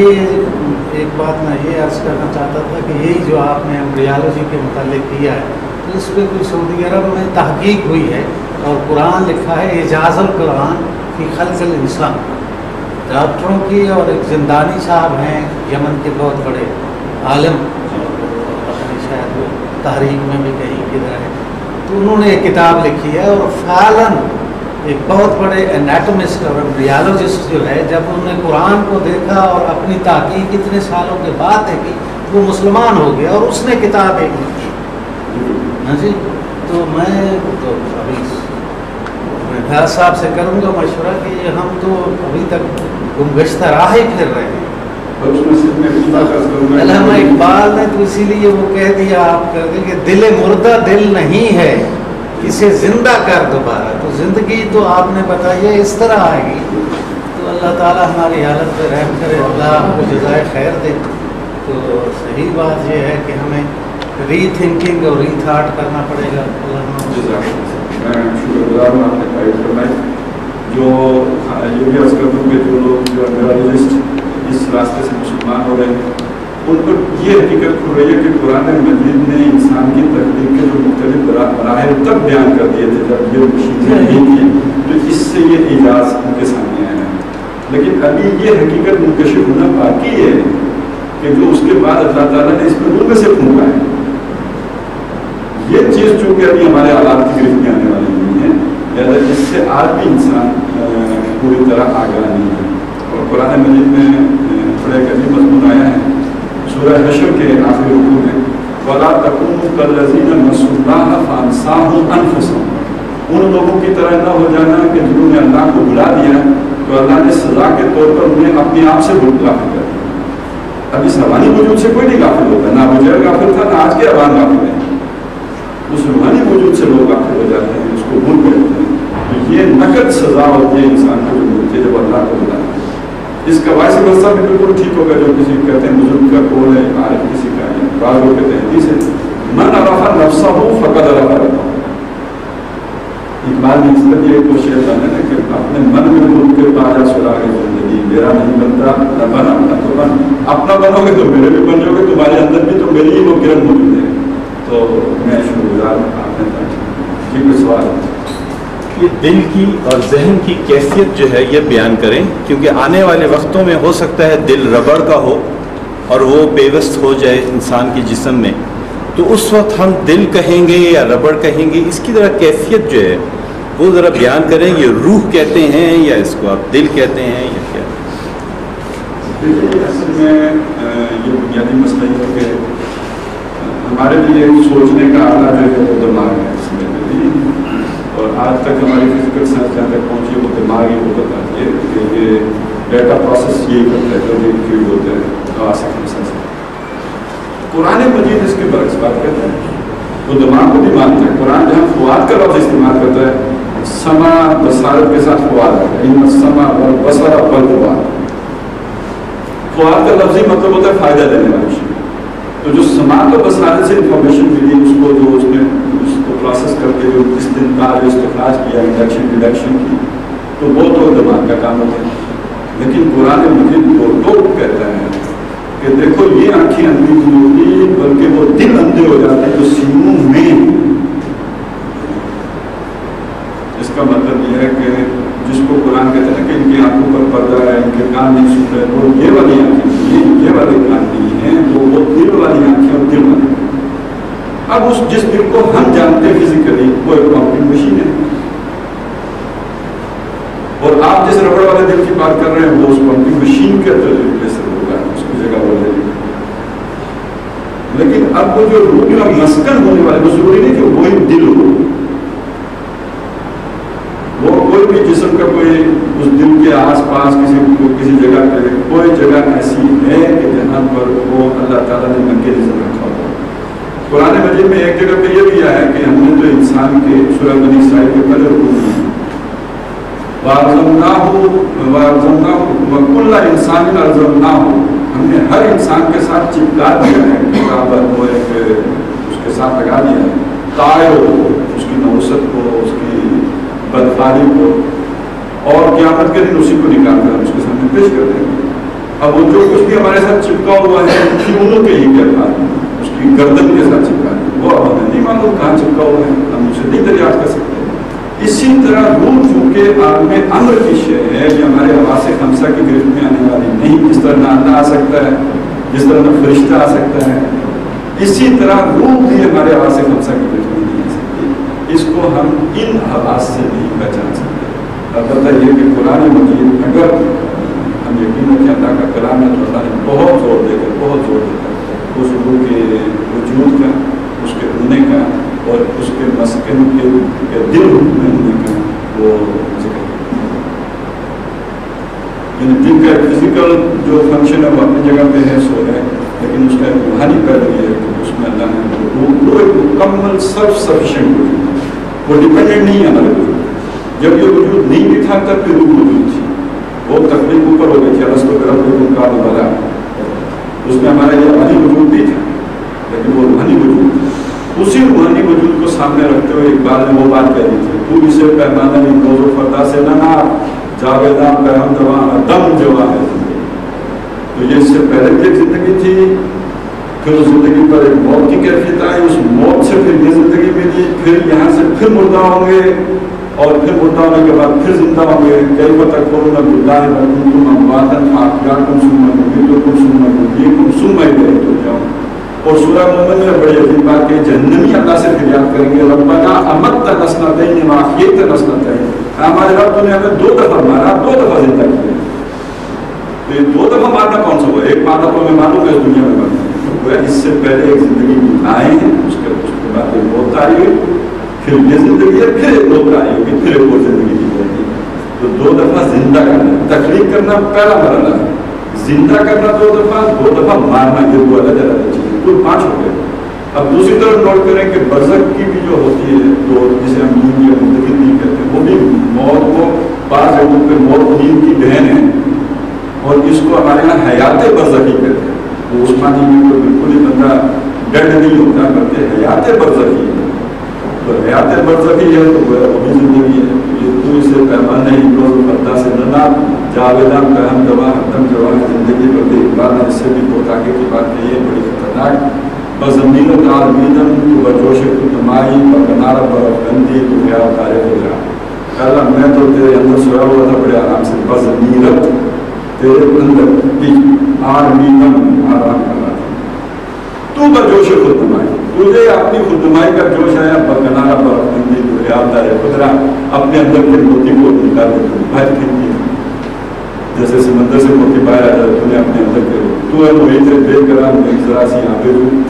ایک بات میں یہ عرض کرنا چاہتا تھا کہ یہی جو آپ نے ایمبریالوجی کے متعلق کیا ہے تو اس پہ کوئی سعودی عرب میں تحقیق ہوئی ہے اور قرآن لکھا ہے اعجاز القرآن فی خلق الانسان. ڈاکٹروں کی اور ایک زندانی صاحب ہیں یمن کے بہت بڑے عالم، شاید وہ تحریک میں بھی کہیں کدھر ہے، تو انہوں نے ایک کتاب لکھی ہے. اور فعلاً ایک بہت بڑے انیٹومسٹ اور ایمبریالوجسٹ جو ہے جب انہوں نے قرآن کو دیکھا اور اپنی تحقیق اتنے سالوں کے بعد دیکھی وہ مسلمان ہو گیا اور اس نے کتاب ایک لکھی ہاں جی. تو میں تو ابھی بھیاس صاحب سے کروں گا مشورہ کہ ہم تو ابھی تک گمگشتہ راہ ہی پھر رہے ہیں. علامہ اقبال نے تو اسی لیے وہ کہہ دیا آپ کر دیں کہ دل مردہ دل نہیں ہے اسے زندہ کر دوبارہ. تو زندگی تو آپ نے بتائی ہے اس طرح آئے گی. تو اللہ تعالیٰ ہماری حالت پہ رحم کرے، اللہ آپ کو جزائے خیر دے. تو صحیح بات یہ ہے کہ ہمیں ری تھنکنگ اور ری تھاٹ کرنا پڑے گا. اللہ میں شکر گزار ہوں آپ نے گائڈ فرمائی. جو یہ بھی عرض کر دوں کہ جو لوگ جو ایمبریالوجسٹ اس راستے سے مسلمان ہو رہے ہیں ان پر یہ حقیقت کھل رہی ہے کہ قرآن مجید نے انسان کی تخلیق کے جو مختلف مراحل تک بیان کر دیے تھے جب یہ چیزیں نہیں تھیں تو اس سے یہ اعجاز ان کے سامنے آیا ہے. لیکن ابھی یہ حقیقت منکشف ہونا باقی ہے کہ جو اس کے بعد اللہ تعالیٰ نے اس میں روح میں سے پھونکا ہے. یہ چیز چونکہ ابھی ہمارے حالات کی گرفت میں آنے والی نہیں ہے، لہٰذا اس سے آج بھی انسان پوری طرح آگاہ نہیں ہے. اور قرآن مجید میں بڑے عجیب مضمون آیا ہے سورہ حشر کے آخری رکوع میں، وَلَا تَكُونُوا كَالَّذِينَ نَسُوا اللَّهَ فَأَنسَاهُمْ أَنفُسَهُمْ. ان لوگوں کی طرح نہ ہو جانا کہ جنہوں نے اللہ کو بلا دیا تو اللہ نے سزا کے طور پر انہیں اپنے آپ سے غافل کر دیا. ابھی روحانی وجود سے کوئی نہیں غافل ہوتا، نہ ابو جہل غافل تھا نہ آج کے عوام غافل ہے. اس روحانی وجود سے لوگ غافل ہو جاتے ہیں، اس کو بھول بیٹھتے ہیں. تو یہ نقد سزا ہوتی ہے انسان کو جو ملتی ہے جب اللہ کو بلاتا ہے. اس کا وائس ورثہ بھی بالکل ٹھیک ہوگا جو کسی کہتے ہیں بزرگ کا قول ہے، عارف کسی کا ہے، بعض لوگ کہتے ہیں حدیث ہے من عرف نفسہ فقد عرف ربہ. اقبال نے اس طرح یہ کوشش کرنا ہے کہ اپنے من میں خود کے پاجا سراغ زندگی میرا نہیں بنتا نہ بنا نہ تو بن. اپنا بنو گے تو میرے بھی بن جاؤ گے، تمہارے اندر بھی تو میری ہی وہ کرن موجود ہے. تو میں شکر گزار ہوں آپ نے جی کوئی سوال ہے. یہ دل کی اور ذہن کی کیفیت جو ہے یہ بیان کریں، کیونکہ آنے والے وقتوں میں ہو سکتا ہے دل ربڑ کا ہو اور وہ پیوست ہو جائے انسان کے جسم میں، تو اس وقت ہم دل کہیں گے یا ربڑ کہیں گے، اس کی ذرا کیفیت جو ہے وہ ذرا بیان کریں. یہ روح کہتے ہیں یا اس کو آپ دل کہتے ہیں یا کیا؟ اصل میں یہ بنیادی مسئلہ یہ ہے کہ ہمارے لیے سوچنے کا آلہ جو ہے وہ دماغ ہے اس میں، اور آج تک ہماری فزیکل سائنس جہاں تک پہنچی ہے وہ دماغ ہی وہ بتاتی ہے کہ یہ ڈیٹا پروسیس یہی کرتا ہے جو بھی فیلڈ ہوتے ہیں حواس خمسہ سے. قرآن مجید اس کے برعکس بات کرتا ہے، وہ دماغ کو بھی مانتا ہے. قرآن جہاں فواد کا لفظ استعمال کرتا ہے سما بصارت کے ساتھ فواد ہے، ان سما والبصر والفؤاد. فواد کا لفظی مطلب ہوتا ہے فائدہ دینے والی چیز. تو جو سماعت و بصارت سے انفارمیشن ملی اس کو جو اس میں اس کو پروسیس کر کے جو استنتاج استخراج کیا، انڈکشن ریڈکشن کی، تو وہ تو دماغ کا کام ہوتا ہے. لیکن قرآن مجید کو لوگ کہتا ہے کہ دیکھو یہ آنکھیں اندھی نہیں ہوتی بلکہ وہ دل اندھے ہو جاتے ہیں جو سینوں میں. اس کا مطلب یہ ہے کہ جس کو قرآن کہتے ہیں کہ ان کی آنکھوں پر پردہ ہے, ان کے کان نہیں سن رہے, وہ یہ والی آنکھیں یہ والے کان نہیں ہیں, وہ دل والی آنکھیں اور دل والی. اب اس جس دل کو ہم جانتے ہیں فزیکلی وہ ایک پمپنگ مشین ہے, اور آپ جس ربڑ والے دل کی بات کر رہے ہیں وہ اس پمپنگ مشین کے طریقے سے ہوگا, اس کی جگہ وہ لے لیں. لیکن اب وہ جو روح کا مسکن ہونے والے وہ ضروری نہیں کہ وہی دل ہو, وہ کوئی بھی جسم کا کوئی اس دل کے آس پاس کسی جگہ پہ کوئی جگہ ایسی ہے کہ جہاں پر وہ اللہ تعالیٰ نے منکے نظر رکھا ہو. قرآن مجید میں ایک جگہ پہ یہ دیا ہے کہ ہم نے تو انسان کے سورہ بنی اسرائیل کے پہلے رکوع میں وَكُلَّ إِنسَانٍ أَلْزَمْنَاهُ, ہم نے ہر انسان کے ساتھ چپکا دیا ہے, کتابت وہ ایک اس کے ساتھ لگا دیا ہے, طائر کو, اس کی نوست کو, اس کی بدکاری کو, اور قیامت کے دن اسی کو نکال کر اس کے سامنے پیش کر دیں گے. اب وہ جو کچھ بھی ہمارے ساتھ چپکا ہوا ہے کیونوں کے ہی کیا بات ہے, اس کی گردن کے ساتھ چپکا ہے, وہ اب ہمیں نہیں معلوم کہاں چپکا ہوا ہے, ہم اسے نہیں دریافت کر سکتے. اسی طرح روح چونکہ عالم امر کی شے ہے, یہ ہمارے حواس خمسہ کی گرفت میں آنے والی نہیں. جس طرح نہ اللہ آ سکتا ہے, جس طرح نہ فرشتہ آ سکتا ہے, اسی طرح روح بھی ہمارے حواس خمسہ کی گرفت میں نہیں آ سکتی. اس کو ہم ان حواس سے نہیں پہچان سکتے. البتہ یہ کہ قرآن مجید اگر ہم یقین رکھیں اللہ کا کلام ہے تو اللہ نے بہت زور دے کر اس روح کے وجود کا, اس کے ہونے کا اور اس کے مسکن کے دل میں ہونے کا وہ ذکر کرتا ہے. یعنی دل کا فزیکل جو فنکشن ہے وہ اپنی جگہ پہ ہے, سو ہے, لیکن اس کا ایک روحانی پہلو یہ ہے کہ اس میں اللہ نے وہ ایک مکمل سیلف سفیشینٹ وجود ہے, وہ ڈپینڈنٹ نہیں ہے ہمارے وجود. جب یہ وجود نہیں بھی تھا تب بھی روح موجود تھی, وہ تکلیف اوپر ہو گئی تھی رس کو گرم کا بھرا, اس میں ہمارا یہ روحانی وجود بھی تھا لیکن وہ روحانی وجود تھا. اسی روحانی وجود کو سامنے رکھتے ہوئے اقبال نے وہ بات کہہ دی تھی, تو اسے پیمانہ نہیں روز و فردا سے نہ جاویداں پہ ہم جوان دم جوان ہے. تو یہ اس سے پہلے بھی ایک زندگی تھی, پھر اس زندگی پر ایک موت کی کیفیت آئی, اس موت سے پھر یہ زندگی ملی, پھر یہاں سے پھر مردہ ہوں گے, اور پھر مردہ ہونے کے بعد پھر زندہ ہوں گے. کئی تک کرنا بلّہ تم امواتن احیاءکم ثم نمیتکم ثم نحییکم ثم الیہ ترجعون. اور سورہ مومن میں بڑی عظیم بات کہ جہنمی اللہ سے فریاد کریں گے, ربنا امتنا اثنتین واحییتنا اثنتین, ہمارے رب تو نے ہمیں 2 دفعہ مارا, 2 دفعہ زندہ کیا. تو یہ 2 دفعہ مارنا کون سا ہوا؟ ایک مارنا تو ہمیں معلوم ہے اس دنیا میں مارنا, اس سے پہلے ایک زندگی آئے ہیں, اس کے بعد ایک موت آئی ہے, پھر یہ زندگی ہے, پھر ایک موت آئی ہوگی, پھر ایک اور زندگی کی جائے گی. تو 2 دفعہ زندہ کرنا, تخلیق کرنا پہلا مرحلہ ہے, زندہ کرنا 2 دفعہ مارنا, یہ وہ الگ الگ چیز, کل 5 ہو گئے. اب دوسری طرف نوٹ کریں کہ برزخ کی بھی جو ہوتی ہے, تو جسے ہم نیند یا زندگی نہیں کہتے ہیں, وہ بھی موت کو بعض جگہوں پہ موت نیند کی بہن ہے, اور اس کو ہمارے یہاں حیات برزخی کہتے ہیں. وہ اس پانی میں تو بالکل ہی بندہ ڈیڈ نہیں ہوتا, بلکہ حیات برزخی ہے. تو حیات برزخی ہے تو وہ بھی زندگی ہے. یہ تو اسے پیمان نہیں روز فردا سے نہ جاویداں پہ ہم جوان زندگی پر بھی اقبال نے اس سے بھی بہت آگے کی بات کہی ہے, بڑی خطرناک. بزمین تعلمیدن تو بجوش خودنمائی بکنار برفگندی تو خیال تارے ہو جا. اللہ میں تو تیرے اندر سویا ہوا تھا بڑے آرام سے, بزمیرت تیرے اندر بھی آرمیدن آرام کر رہا تھا. تو بجوش خودنمائی, تجھے اپنی خودنمائی کا جوش آیا, بکنار برفگندی تو خیال تارے خدرا, اپنے اندر کے موتی کو نکال دے باہر پھینک دیا, جیسے سمندر سے موتی باہر آ جائے, تو نے اپنے اندر کے تو ہے محیط بے قرار میں ذرا سی یہاں پہ ہوں.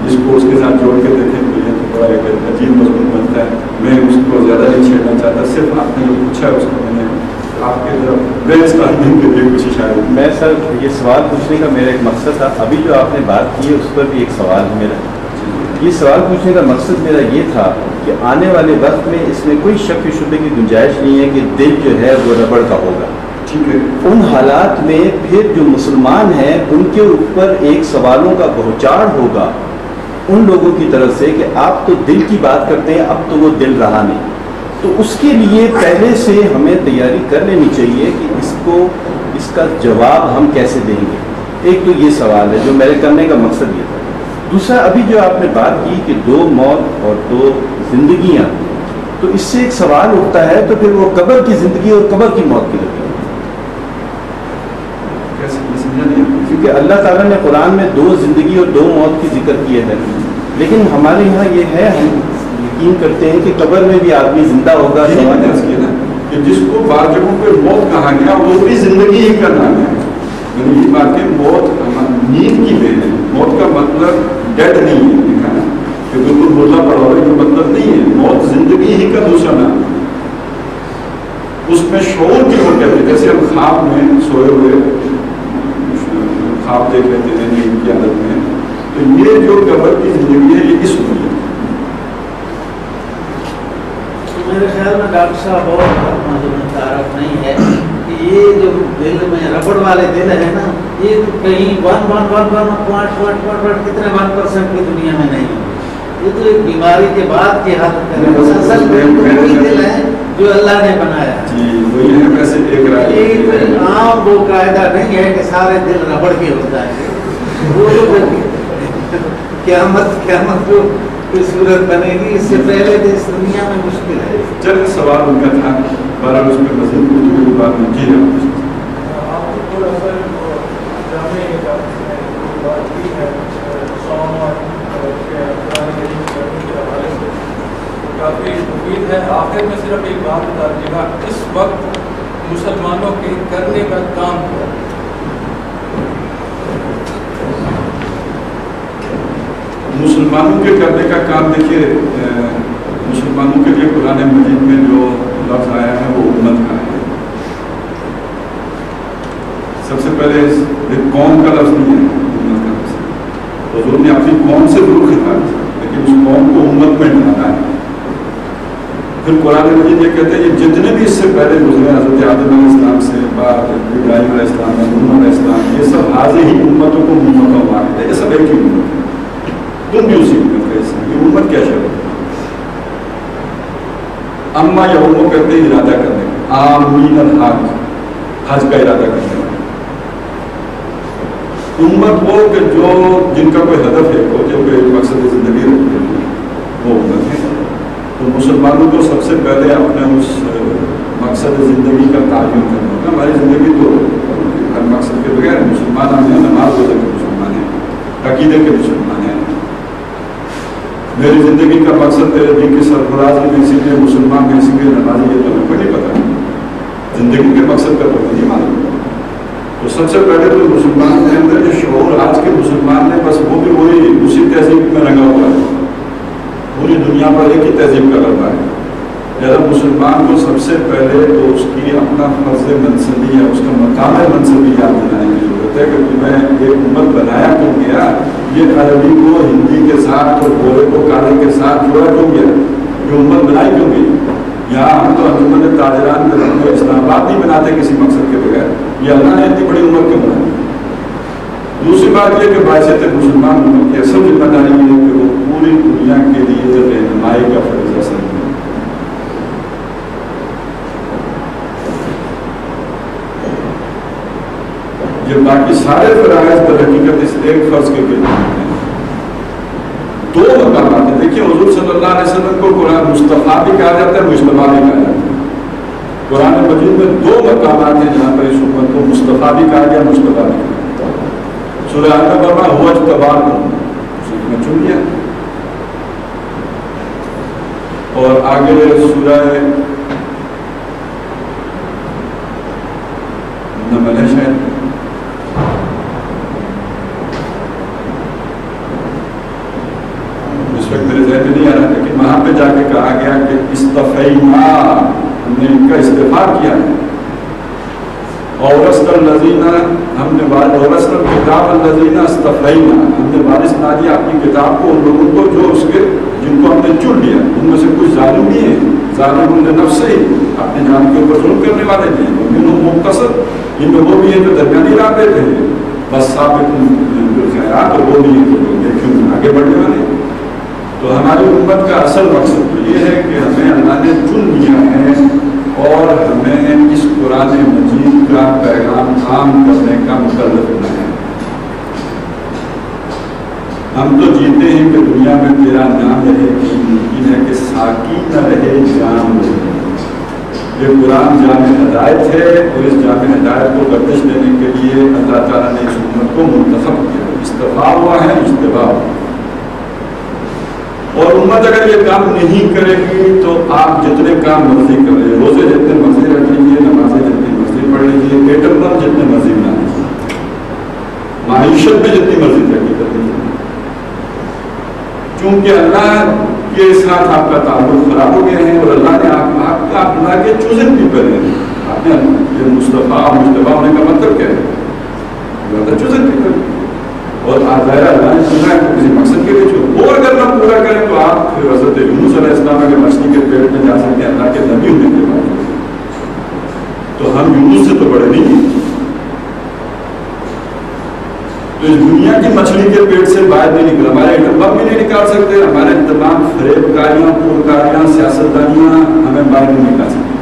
جس کو اس کے ساتھ جوڑ کے دیکھیں تو یہ تو بڑا ایک عجیب مضمون بنتا ہے. میں اس کو زیادہ نہیں چھیڑنا چاہتا, صرف آپ نے جو پوچھا ہے اس کو میں نے آپ کے طرف بحث کرنے کے لیے کچھ اشارے. میں سر یہ سوال پوچھنے کا میرا ایک مقصد تھا, ابھی جو آپ نے بات کی ہے اس پر بھی ایک سوال ہے میرا. یہ سوال پوچھنے کا مقصد میرا یہ تھا کہ آنے والے وقت میں اس میں کوئی شک و شبے کی گنجائش نہیں ہے کہ دل جو ہے وہ ربڑ کا ہوگا. ٹھیک ہے, ان حالات میں پھر جو مسلمان ہیں ان کے اوپر ایک سوالوں کا بہچاڑ ہوگا ان لوگوں کی طرف سے کہ آپ تو دل کی بات کرتے ہیں, اب تو وہ دل رہا نہیں. تو اس کے لیے پہلے سے ہمیں تیاری کر لینی چاہیے کہ اس کا جواب ہم کیسے دیں گے؟ ایک تو یہ سوال ہے جو میرے کرنے کا مقصد یہ تھا. دوسرا ابھی جو آپ نے بات کی کہ 2 موت اور 2 زندگیاں، تو اس سے ایک سوال اٹھتا ہے تو پھر وہ قبر کی زندگی اور قبر کی موت کی لگی، کیونکہ اللہ تعالیٰ نے قرآن میں 2 زندگی اور 2 موت کی ذکر کیا ہے، لیکن ہمارے یہاں یہ ہے، ہم یقین کرتے ہیں کہ قبر میں بھی آدمی زندہ ہوگا. کہ جس کو بعض جگہوں پہ موت کہا گیا وہ بھی زندگی ہی کا نام ہے. یعنی یہ بات ہے موت نیند کی بین ہے. موت کا مطلب ڈیڈ نہیں ہے، دیکھا نا کہ بالکل بولا پڑا ہوا یہ مطلب نہیں ہے. موت زندگی ہی کا دوسرا نام ہے. اس میں شعور بھی ہو جاتے، جیسے ہم خواب میں سوئے ہوئے خواب دیکھ لیتے ہیں نیند کی حالت میں، تو یہ جو قبر کی زندگی ہے یہ اس میں ہے. میرے خیال میں ڈاکٹر صاحب بہت معلوم تعارف نہیں ہے کہ یہ جو دل میں ربڑ والے دل ہے نا، یہ تو کہیں 1.1% کتنے 1% کی دنیا میں نہیں ہے. یہ تو ایک بیماری کے بعد کی حالت ہے. مسلسل دل ہے جو اللہ نے بنایا ہے. جی وہی ہے. ویسے ایک رائے یہ عام وہ قاعدہ نہیں ہے کہ سارے دل ربڑ کے ہو جائیں گے. وہ قیامت کو کوئی صورت بنے گی، اس سے پہلے تو اس دنیا میں مشکل ہے. چل سوال ان کا تھا، بہرحال اس میں مزید گفتگو کی بات نہیں کی ہے. کافی مفید ہے. آخر میں صرف ایک بات بتا دیجیے گا، اس وقت مسلمانوں کے کرنے کا کام کیا؟ مسلمانوں کے کرنے کا کام دیکھیے، مسلمانوں کے لیے قرآن مجید میں جو لفظ آیا ہے وہ امت کا ہے. سب سے پہلے قوم کا لفظ نہیں ہے، امت کا لفظ ہے. حضور نے اپنی قوم سے ضرور خطاب کیا، لیکن اس قوم کو امت میں ڈالا ہے. پھر قرآن مجید یہ کہتے ہیں یہ جتنے بھی اس سے پہلے گزرے، حضرت آدم علیہ السلام سے بعد ابراہیم علیہ السلام، نوح علیہ السلام، یہ سب حاضر ہی امتوں کو امت واحد ہے. یہ سب ایک ہی امت ہے. تم بھی اسی امت کا حصہ. یہ امت کیا شروع ہے؟ اما یا امو کہتے ہیں ارادہ کرنے کا، آمین الحج، حج کا ارادہ کرنے کا. امت وہ کہ جو جن کا کوئی ہدف ہے، جو کوئی مقصد زندگی رکھتے ہیں، وہ امت ہے. تو مسلمانوں کو سب سے پہلے اپنے اس مقصد زندگی کا تعین کرنا ہوگا. ہماری زندگی تو ہر مقصد کے بغیر مسلمان ہم ہیں، نماز روزے کے مسلمان ہیں، عقیدے کے مسلمان ہیں. میری زندگی کا مقصد تیرے دین کی سرفرازی میں اسی لیے مسلمان میں اسی لیے نمازی، یہ تو ہمیں کوئی نہیں پتا. زندگی کے مقصد کا تو نہیں معلوم. تو سب سے پہلے تو مسلمان کے اندر جو شعور آج کے مسلمان نے، بس وہ بھی وہی اسی تہذیب میں رنگا ہوا ہے. پوری دنیا پر ایک ہی تہذیب کا لڑکا ہے. لہٰذا مسلمان کو سب سے پہلے تو اس کی اپنا فرض منصبی ہے، اس کا مقام منصبی یاد دلانے کی ضرورت ہے کہ تمہیں ایک امت بنایا کیوں گیا. یہ عربی کو ہندی کے ساتھ اور گورے کو کالے کے ساتھ جوڑا کیوں گیا؟ یہ امت بنائی کیوں گئی؟ یہاں ہم تو انجمن تاجران میں ہم کو اسلام آباد نہیں بناتے کسی مقصد کے بغیر. یہ اللہ نے اتنی بڑی امت کیوں بنائی؟ دوسری بات یہ کہ باعث مسلمان امت کی اصل ذمہ داری یہ ہے کہ وہ پوری دنیا کے لیے رہنمائی کا فرض اثر ہے. یہ باقی سارے فرائض در حقیقت اس ایک فرض کے گرد ہیں. 2 مقامات ہیں. دیکھیے حضور صلی اللہ علیہ وسلم کو قرآن مصطفیٰ بھی کہا جاتا ہے، مجتبیٰ بھی کہا جاتا ہے. قرآن مجید میں 2 مقامات ہیں جہاں پر اس امت کو مصطفیٰ بھی کہا گیا، مجتبیٰ بھی کہا گیا. سورہ عنکبوت میں ہوا اجتباکم، اس میں چن لیا. اور آگے سورہ نمل ہے شاید، میرے ذہن میں نہیں آ رہا، لیکن وہاں پہ جا کے کہا گیا کہ استفینا، ہم نے ان کا استفاء کیا ہے. اورثنا الذین، ہم نے اورثنا الکتاب الذین استفینا، ہم نے وارث بنا دیا اپنی کتاب کو ان لوگوں کو جو اس کے جن کو ہم نے چن لیا. ان میں سے کوئی ظالم نہیں ہے، ظالم لنفسہ ہی، اپنے جان کے اوپر ظلم کرنے والے نہیں. ومنہم مقتصد، ان میں وہ بھی ہیں جو درمیانی راہ پہ تھے. بس سابق بالخیرات، اور وہ بھی ہیں جو نیکیوں آگے بڑھنے والے. تو ہماری امت کا اصل مقصد تو یہ ہے کہ ہمیں اللہ نے چن لیا ہے اور ہمیں اس قرآن مجید کا پیغام کام کرنے کا مکلف نہ ہے۔ ہم تو جیتے ہیں کہ دنیا میں تیرا نام رہے، ممکن ہے کہ ساقی نہ رہے جام رہے۔ یہ قرآن جامع ہدایت ہے، اور اس جامع ہدایت کو گردش دینے کے لیے اللہ تعالیٰ نے اس امت کو منتخب کیا، استفاء ہوا ہے، اجتباء ہوا۔ اور امت اگر یہ کام نہیں کرے گی تو آپ جتنے کام مرضی کریں، روزے جتنے مرضی رکھ لیجیے، نمازیں جتنی مرضی پڑھ لیجیے، ایٹم بم جتنے مرضی بنا لیجیے، معیشت میں جتنی مرضی ترقی کر لیجیے، چونکہ اللہ کے ساتھ آپ کا تعلق خراب ہو گیا ہے، اور اللہ نے آپ کا اپنا کے چوزن پیپل ہے۔ آپ نے یہ مصطفیٰ اور مجتبیٰ ہونے کا مطلب کیا ہے؟ چوزن پیپل، اور ظاہر اللہ نے چنا ہے کسی مقصد کے لیے، وہ اگر نہ پورا کریں تو آپ پھر حضرت یونس علیہ السلام کے مچھلی کے پیٹ میں جا سکتے ہیں اللہ کے نبی ہونے کے بعد، تو ہم یونس سے تو بڑے نہیں ہیں۔ تو اس دنیا کی مچھلی کے پیٹ سے باہر نہیں نکل، ہمارے ایٹم بم بھی نہیں نکال سکتے، ہمارے تمام فریب کاریاں، پورکاریاں، سیاستدانیاں ہمیں باہر نہیں نکال سکتے۔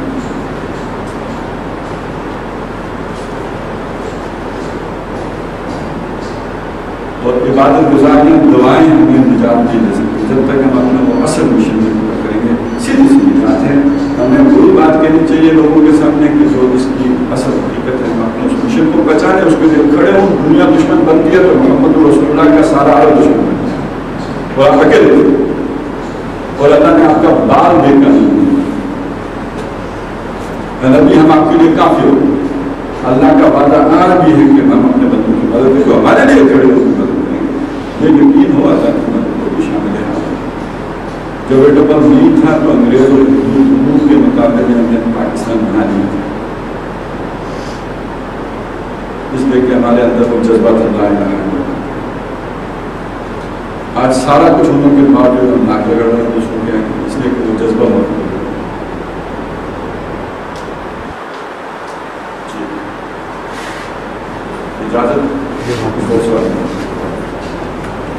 اور عبادت گزاریاں، دعائیں ہمیں نجات نہیں دے سکتی جب تک ہم اپنے وہ اصل مشن میں پورا کریں گے۔ سیدھی سی بات ہے، ہمیں وہی بات کہنی چاہیے لوگوں کے سامنے کہ جو اس کی اصل حقیقت ہے، ہم اپنے اس مشن کو بچانے، اس کے لیے کھڑے ہوں۔ دنیا دشمن بنتی ہے تو محمد رسول اللہ کا سارا عالم دشمن بنتا ہے، اور آپ اکیلے ہو، اور اللہ نے آپ کا بال دیکھا نہیں، نبی ہم آپ کے لیے کافی ہو۔ اللہ کا وعدہ آج بھی ہے کہ ہم اپنے بندوں کی مدد کریں، جو ہمارے لیے کھڑے ہو مدد کریں گے، یہ یقین ہو اللہ کی مدد کو بھی شامل ہے۔ جب ایٹم بم نہیں تھا تو انگریزوں کے مقابلے میں ہم نے پاکستان بنا لیا تھا، اس لیے کہ ہمارے اندر وہ جذبہ تھا لا الہ الا اللہ۔ آج سارا کچھ ہونے کے باوجود ہم ناک رگڑ رہے ہیں دوسروں کے، اس لیے کہ وہ جذبہ موجود ہے۔ اجازت،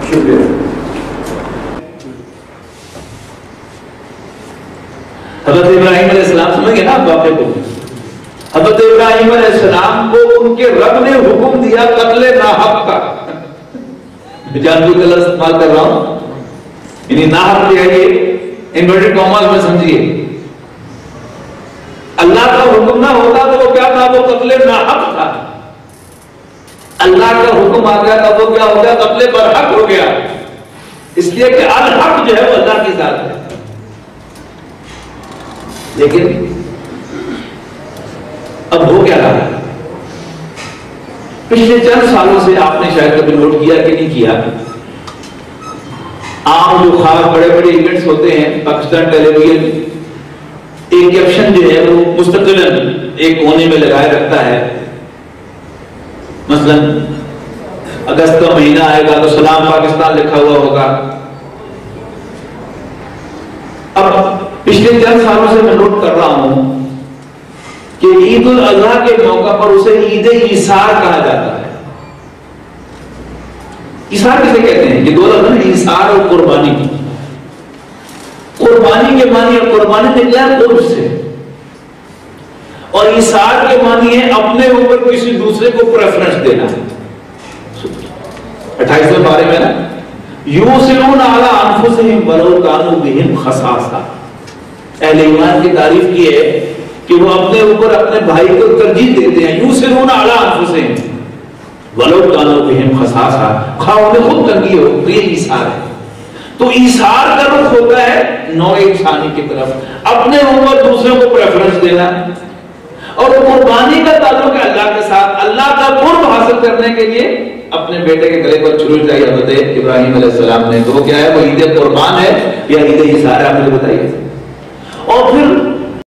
شکریہ۔ حضرت ابراہیم علیہ السلام سمجھ گئے نا آپ واقعے کو؟ حضرت ابراہیم علیہ السلام کو ان کے رب نے حکم دیا قتل ناحق کا، جان بوجھ کر استعمال کر رہا ہوں، یعنی ناحق جو ہے یہ انورٹڈ کاماز میں سمجھیے، اللہ کا حکم نہ ہوتا تو وہ کیا تھا؟ وہ قتل ناحق تھا۔ اللہ کا حکم آ گیا تھا وہ کیا ہو گیا؟ قتل برحق ہو گیا، اس لیے کہ الحق جو ہے وہ اللہ کی ذات ہے۔ لیکن اب ہو کیا رہا ہے؟ پچھلے چند سالوں سے آپ نے شاید کبھی نوٹ کیا کہ نہیں کیا، عام جو خاص بڑے بڑے ایونٹس ہوتے ہیں، پاکستان ٹیلی ویژن ایک کیپشن جو ہے وہ مستقلاً ایک کونے میں لگائے رکھتا ہے، مثلا اگست کا مہینہ آئے گا تو سلام پاکستان لکھا ہوا ہوگا۔ اب پچھلے چند سالوں سے میں نوٹ کر رہا ہوں کہ عید الاضحیٰ کے موقع پر اسے عید ایثار کہا جاتا ہے۔ ایثار کسے کہتے ہیں؟ یہ دو لفظ ہیں، ایثار اور قربانی۔ قربانی کے معنی، قربانی نکلا ہے قرب سے، اور ایثار کے معنی ہے اپنے اوپر کسی دوسرے کو پریفرنس دینا۔ 28ویں پارے میں نا، یوسرون علی انفسہم ولو کانوا بہم خصاصہ، اہل ایمان کی تعریف کی ہے کہ وہ اپنے اوپر اپنے بھائی کو ترجیح دیتے ہیں، یوسرون علی انفسہم ولو کانوا بہم خصاصہ، خواہ انہیں خود تنگی ہو، تو یہ ایثار ہے۔ تو ایثار کا رخ ہوتا ہے نوع انسانی کی طرف، اپنے اوپر دوسرے کو پریفرنس دینا، اور قربانی کا تعلق ہے اللہ کے ساتھ، اللہ کا قرب حاصل کرنے کے لیے اپنے بیٹے کے گلے پر چھری چلائی حضرت ابراہیم علیہ السلام نے۔ تو وہ کیا ہے؟ وہ عید قربان ہے یا عید ایثار ہے؟ آپ مجھے بتائیے۔ اور پھر